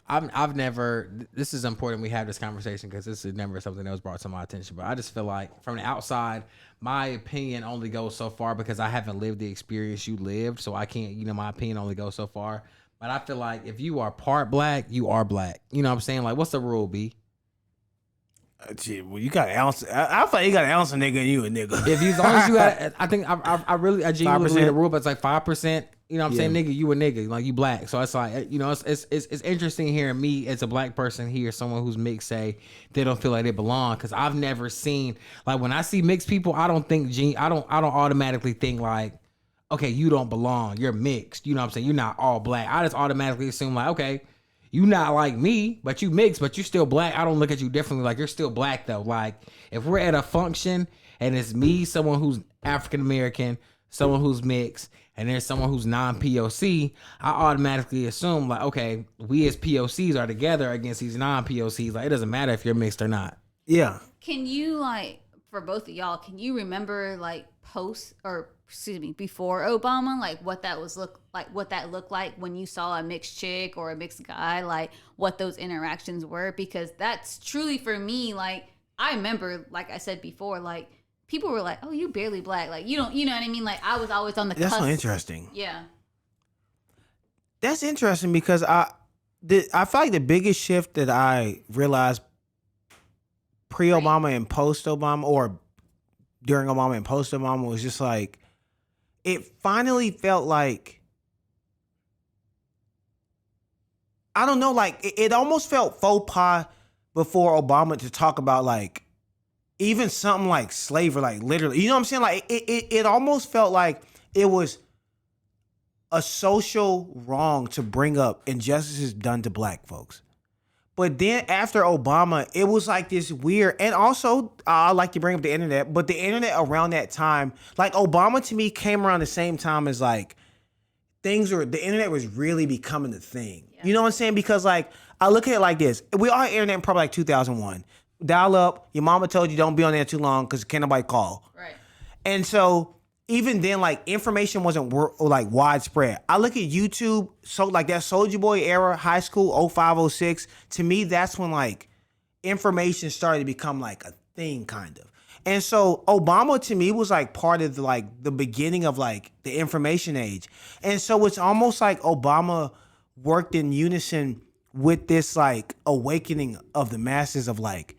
I've never. This is important. We have this conversation because this is never something that was brought to my attention. But I just feel like, from the outside, my opinion only goes so far because I haven't lived the experience you lived. So I can't. You know, my opinion only goes so far. But I feel like if you are part black, you are black. You know what I'm saying? Like, what's the rule, B? Shit, well, you got an ounce. I thought you got an ounce of nigga and you a nigga. If you, as long as you got, I think I genuinely 5%? believe the rule, but it's like 5%. You know what I'm saying? Nigga, you a nigga, like, you black. So it's like, you know, it's interesting hearing me as a black person hear someone who's mixed say they don't feel like they belong, because I've never seen, like, when I see mixed people, I don't automatically think like, okay, you don't belong, you're mixed. You know what I'm saying? You're not all black. I just automatically assume like, okay, you not like me, but you mixed, but you still black. I don't look at you differently. Like, you're still black though. Like, if we're at a function and it's me, someone who's African American, someone who's mixed, and there's someone who's non-POC, I automatically assume like, okay, we as POCs are together against these non-POCs. Like, it doesn't matter if you're mixed or not. Yeah. Can you, like, for both of y'all, can you remember like before Obama, like what that looked like when you saw a mixed chick or a mixed guy, like what those interactions were? Because that's truly, for me, like, I remember, like I said before, like, people were like, oh, you barely black, like, you don't, you know what I mean? Like, I was always on the That's cusp. so interesting. Yeah. That's interesting because I feel like the biggest shift that I realized pre-Obama and post-Obama, or during Obama and post-Obama, was just like, it finally felt like, I don't know, like, it almost felt faux pas before Obama to talk about like even something like slavery, like literally, you know what I'm saying? Like it almost felt like it was a social wrong to bring up injustices done to black folks. But then after Obama, it was like this weird, and also I like to bring up the internet, but the internet around that time, like Obama to me came around the same time as like the internet was really becoming the thing. Yeah. You know what I'm saying? Because like, I look at it like this. We all had internet in probably like 2001. Dial up, your mama told you don't be on there too long because can't nobody call. Right. And so even then, like information wasn't like widespread. I look at YouTube, so like that Soulja Boy era, high school, 05, 06, to me, that's when like information started to become like a thing kind of. And so Obama to me was like part of the beginning of like the information age. And so it's almost like Obama worked in unison with this like awakening of the masses of like,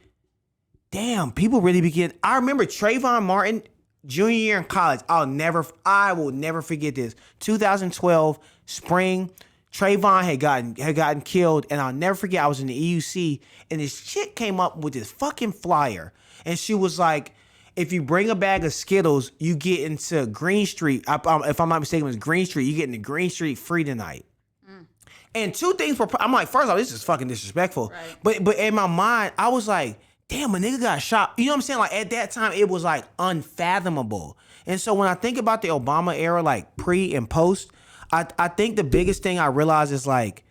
damn, people really begin. I remember Trayvon Martin, junior year in college. I will never forget this. 2012 spring, Trayvon had gotten killed, and I'll never forget. I was in the EUC, and this chick came up with this fucking flyer, and she was like, "If you bring a bag of Skittles, you get into Green Street. If I'm not mistaken, it was Green Street. You get into Green Street free tonight." And two things were. I'm like, first of all, this is fucking disrespectful. Right. But in my mind, I was like, damn, a nigga got shot. You know what I'm saying? Like at that time, it was like unfathomable. And so when I think about the Obama era, like pre and post, I think the biggest thing I realized is like,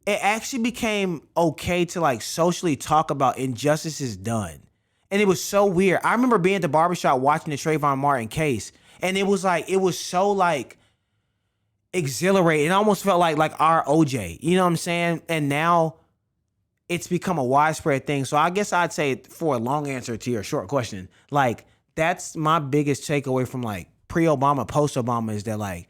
it actually became okay to like socially talk about injustices done. And it was so weird. I remember being at the barbershop watching the Trayvon Martin case, and it was so like exhilarating. It almost felt like our OJ. You know what I'm saying? And now it's become a widespread thing. So I guess I'd say, for a long answer to your short question, like that's my biggest takeaway from like pre-Obama, post-Obama, is that like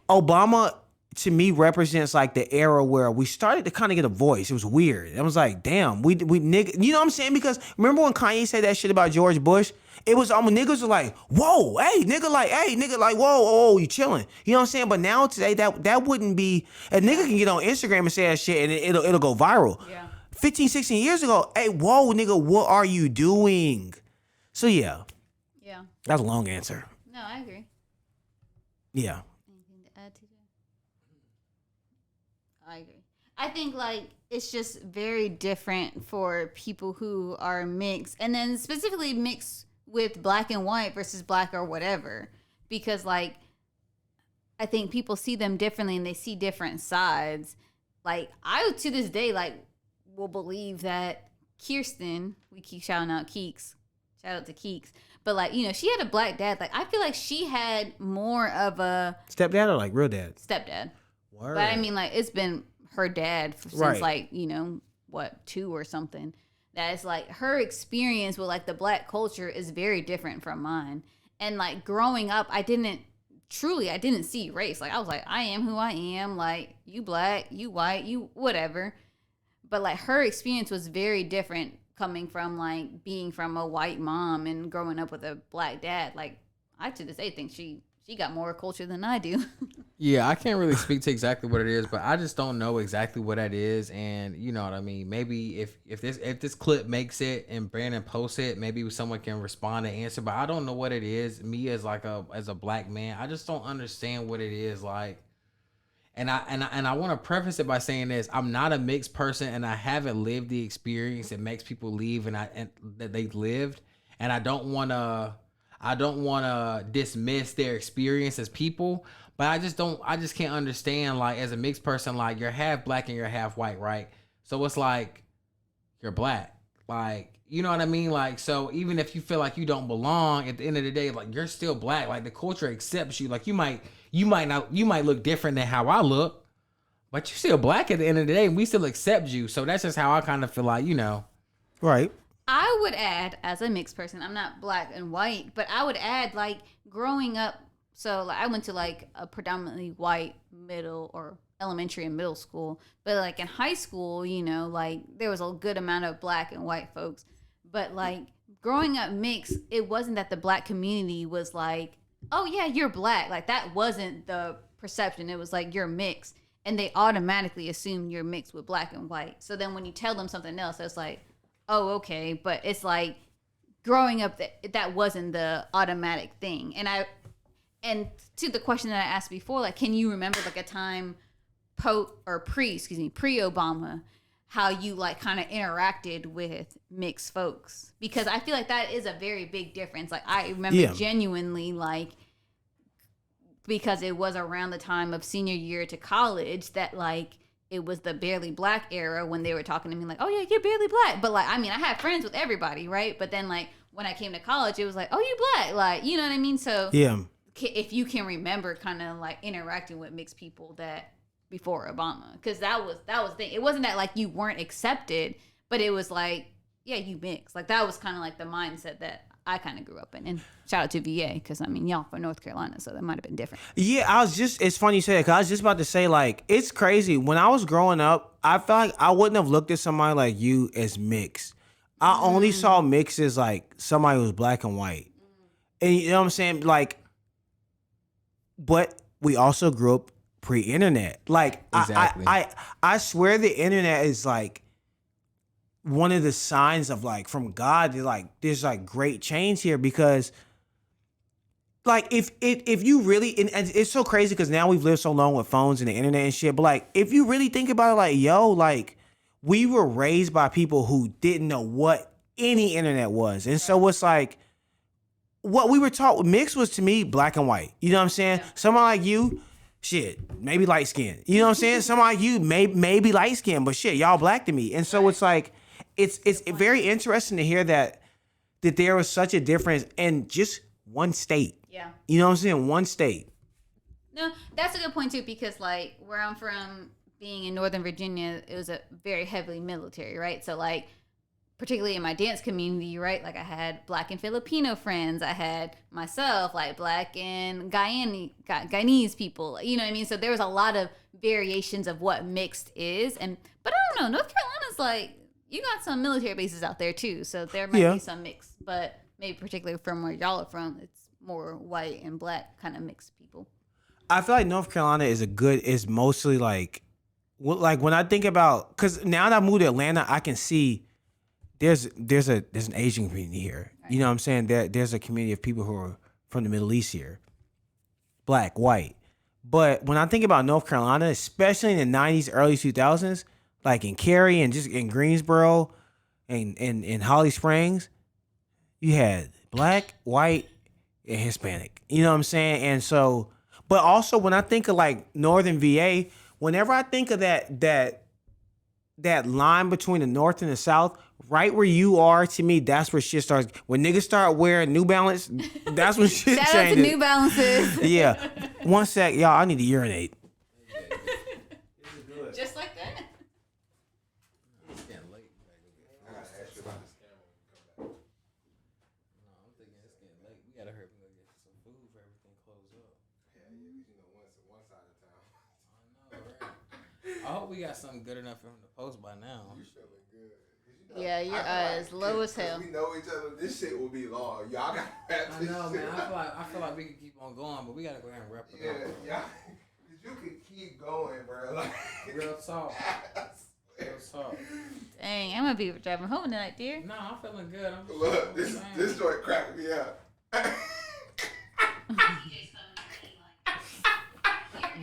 Obama to me represents like the era where we started to kind of get a voice. It was weird. It was like, damn, we nigga, you know what I'm saying? Because remember when Kanye said that shit about George Bush? It was niggas were like, whoa, hey, nigga, like, whoa, you chilling. You know what I'm saying? But now today that wouldn't be, a nigga can get on Instagram and say that shit and it'll go viral. Yeah. 15, 16 years ago, hey, whoa, nigga, what are you doing? So yeah. Yeah. That's a long answer. No, I agree. Yeah. Anything to add to that? I agree. I think like it's just very different for people who are mixed, and then specifically mixed with black and white versus black or whatever, because like I think people see them differently and they see different sides. Like I to this day like will believe that Kirsten, we keep shouting out Keeks, shout out to Keeks, but like, you know, she had a black dad. Like I feel like she had more of a stepdad or like real dad? Stepdad. Word. But I mean, like, it's been her dad since, right, like, you know, what, 2 or something. That is like her experience with like the black culture is very different from mine. And like growing up, I didn't see race. Like I was like, I am who I am. Like you black, you white, you whatever. But like her experience was very different coming from like being from a white mom and growing up with a black dad. Like I to this day think she got more culture than I do. Yeah, I can't really speak to exactly what it is, but I just don't know exactly what that is. And you know what I mean? Maybe if this clip makes it and Brandon posts it, maybe someone can respond and answer. But I don't know what it is. Me as a black man, I just don't understand what it is like. And I want to preface it by saying this: I'm not a mixed person, and I haven't lived the experience that makes people leave and that they lived. And I don't want to dismiss their experience as people, but I just can't understand, like, as a mixed person, like, you're half black and you're half white, right? So it's like, you're black. Like, you know what I mean? Like, so even if you feel like you don't belong, at the end of the day, like, you're still black. Like, the culture accepts you. Like, you might look different than how I look, but you're still black at the end of the day, and we still accept you. So that's just how I kind of feel like, you know. Right. I would add, as a mixed person, I'm not black and white, but I would add, like, growing up, so like, I went to, like, a predominantly white middle or elementary and middle school, but, like, in high school, you know, like, there was a good amount of black and white folks, but, like, growing up mixed, it wasn't that the black community was like, oh, yeah, you're black. Like, that wasn't the perception. It was like, you're mixed, and they automatically assume you're mixed with black and white. So then when you tell them something else, it's like, oh, okay. But it's like growing up that wasn't the automatic thing. And to the question that I asked before, like, can you remember like a time pre-Obama, how you like kind of interacted with mixed folks? Because I feel like that is a very big difference. Like I remember genuinely like, because it was around the time of senior year to college that like it was the barely black era when they were talking to me like, oh yeah, you're barely black. But like, I mean, I had friends with everybody, right? But then like when I came to college, it was like, oh, you black, like, you know what I mean? So if you can remember kind of like interacting with mixed people that before Obama, because that was the thing. It wasn't that like you weren't accepted, but it was like, yeah, you mixed. Like that was kind of like the mindset that I kind of grew up in. And shout out to VA, because I mean, y'all from North Carolina, so that might have been different. Yeah, it's funny you say that, because I was just about to say, like, it's crazy. When I was growing up, I felt like I wouldn't have looked at somebody like you as mixed. I only saw mixed as like somebody who was black and white. And you know what I'm saying? Like, but we also grew up pre-internet. Like, Exactly. I swear the internet is like one of the signs of like from God that like there's like great change here, because like if you really, and it's so crazy because now we've lived so long with phones and the internet and shit, but like if you really think about it, like, yo, like we were raised by people who didn't know what any internet was. And so it's like what we were taught mixed was to me black and white. You know what I'm saying? Yeah. Someone like you, shit, maybe light skin. You know what I'm saying? Someone like you, maybe light skin, but shit, y'all black to me. And so it's like it's very interesting to hear that there was such a difference in just one state. Yeah. You know what I'm saying? One state. No, that's a good point too, because like where I'm from, being in Northern Virginia, it was a very heavily military, right? So like, particularly in my dance community, right? Like I had black and Filipino friends. I had myself, like black and Guyanese people, you know what I mean? So there was a lot of variations of what mixed is. But I don't know, North Carolina's like, you got some military bases out there too. So there might be some mix, but maybe particularly from where y'all are from, it's more white and black kind of mixed people. I feel like North Carolina is mostly like when I think about, because now that I moved to Atlanta, I can see there's an Asian community here. Right. You know what I'm saying? There's a community of people who are from the Middle East here, black, white. But when I think about North Carolina, especially in the 90s, early 2000s, like in Cary and just in Greensboro and in Holly Springs, you had black, white, and Hispanic. You know what I'm saying? And so, but also when I think of like Northern VA, whenever I think of that line between the North and the South, right where you are, to me, that's where shit starts. When niggas start wearing New Balance, that's when shit changes. Shout out to New Balances. Yeah. One sec, y'all, I need to urinate. Just like that. It's getting late. I gotta ask you about this camera when we come back. No, I'm thinking it's getting late. We gotta hurry up and go get some food for everything closed up. Yeah, because you know one side of town. I know, right? I hope we got something good enough for him to post by now. You feeling good? 'Cause you know, Yeah, your eyes low as hell. We know each other. This shit will be long. Y'all got to wrap I this know, shit man. up. I feel like we can keep on going, but we gotta go ahead and wrap it Yeah, up. y'all. You can keep going, bro. Like, Real talk. Real talk. Dang, I'm gonna be driving home tonight, dear. No, I'm feeling good. I'm just look, saying. this joint cracked me up.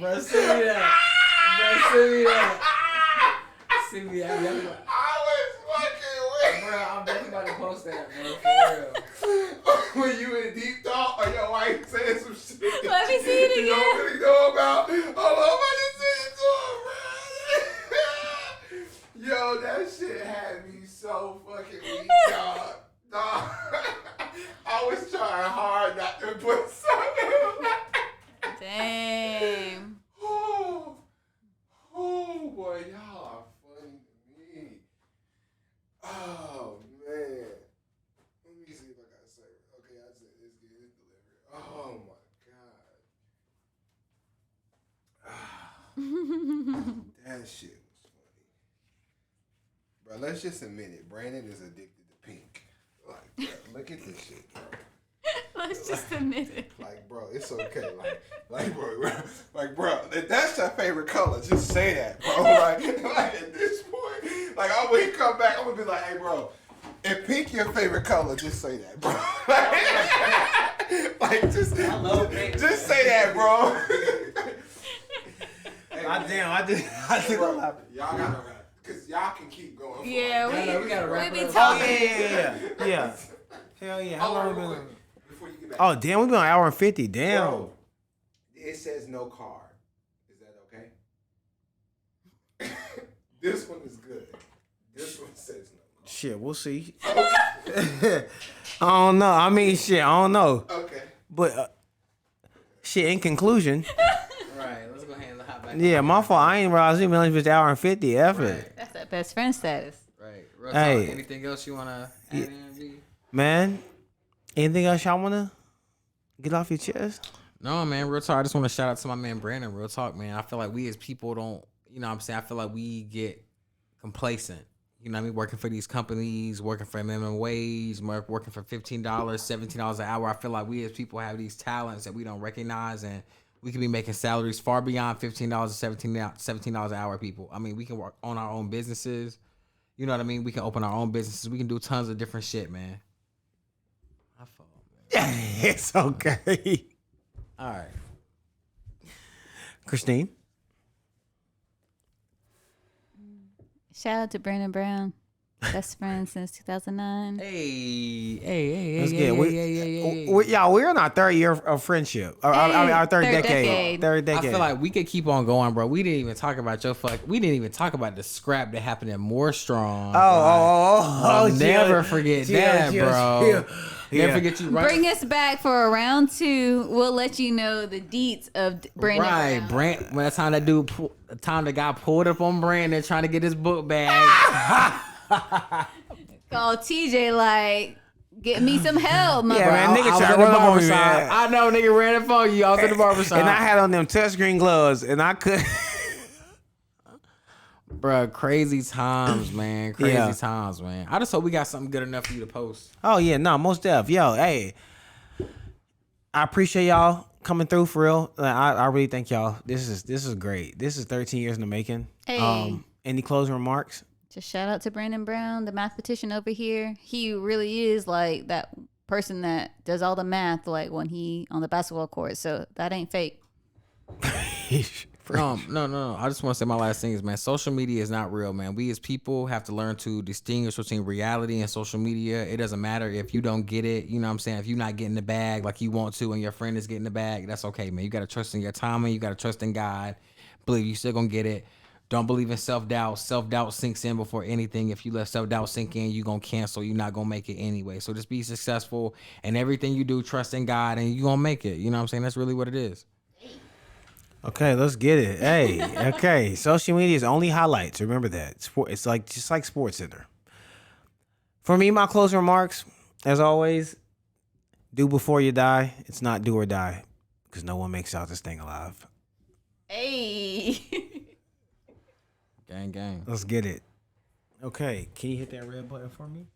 Bro, send me that. Bro, send me that. Send me that. I was fucking Bro, I'm definitely about to post that, bro. For real. when you in deep thought or your wife saying some shit. Let me see it You again. don't really know about. Oh, I'm about to send it to him, bro. Yo, that shit had me so fucking weak, dog. Dog. I was trying hard not to put something. Dang. Oh boy, y'all are funny to me. Oh man. Let me see if I got to say it. Okay, I said it's good, it's delivered. Oh my god. That shit was funny. Bro, let's just admit it. Brandon is addicted to pink. Like, bro, look at this shit, bro. Let's just admit it. Like, bro, it's okay. Bro, if that's your favorite color, just say that, bro. Like at this point, like, I when he come back, I'm gonna be like, hey, bro, If pink your favorite color, just say that, bro. Just say that, bro. I did Bro, y'all gotta, cause y'all can keep going. Yeah, we gotta wrap we it be up. talking. Yeah. Hell yeah. How Hold long on we real been? quick before you get back. Oh damn, we've been on an hour and 50. Damn. Bro, it says no card. Is that okay? This one is good. This one says no card. Shit, we'll see. I don't know. I mean, shit, I don't know. Okay. But shit, in conclusion, Right, let's go ahead and hop back. yeah, my fault. I ain't realize we been only just an hour and 50. F it. Right. That's that best friend status. Right. Real Hey. talk. Anything else you wanna add in, B? Man, anything else y'all wanna get off your chest? No, man. Real talk. I just want to shout out to my man Brandon. Real talk, man. I feel like we as people don't, you know what I'm saying? I feel like we get complacent. You know what I mean? Working for these companies, working for minimum wage, working for $15, $17 an hour. I feel like we as people have these talents that we don't recognize, and we could be making salaries far beyond $15 to $17 an hour, people. I mean, we can work on our own businesses. You know what I mean? We can open our own businesses. We can do tons of different shit, man. I fall, man. It's okay. All right. Christine? Shout out to Brandon Brown, best friend since 2009. Hey. Let's get it. Y'all, we're in our third year of friendship. I mean, our third decade. Third I decade. feel like we could keep on going, bro. We didn't even talk about we didn't even talk about the scrap that happened at More Strong. Oh, never forget that, bro. Never forget you right. Bring us back for a round 2. We'll let you know the deets of Brandon Right, Brown. when that time the time the guy pulled up on Brandon trying to get his book bag. Called TJ like, get me some help, my Yeah, bro. man, nigga I was tried at to the run up on me, barbershop. man. I know, nigga ran it for you. I was at the barbershop. And I had on them touchscreen gloves, and I could. Bruh, crazy times, man. Crazy Yeah. times, man. I just hope we got something good enough for you to post. Oh yeah, no, most def. Yo, hey, I appreciate y'all coming through for real. I really thank y'all. This is great. This is 13 years in the making. Hey. Any closing remarks? Just shout out to Brandon Brown, the mathematician over here. He really is like that person that does all the math, like when he on the basketball court. So that ain't fake. No. I just want to say my last thing is, man, social media is not real, man. We as people have to learn to distinguish between reality and social media. It doesn't matter if you don't get it. You know what I'm saying? If you're not getting the bag like you want to and your friend is getting the bag, that's okay, man. You got to trust in your timing. You got to trust in God. Believe you still going to get it. Don't believe in self-doubt. Self-doubt sinks in before anything. If you let self-doubt sink in, you're going to cancel. You're not going to make it anyway. So just be successful. And everything you do, trust in God, and you're going to make it. You know what I'm saying? That's really what it is. Okay, let's get it. Hey, okay. Social media is only highlights. Remember that. It's like just like Sports Center. For me, my closing remarks, as always, do before you die. It's not do or die, because no one makes out this thing alive. Hey. Gang. Let's get it. Okay, can you hit that red button for me?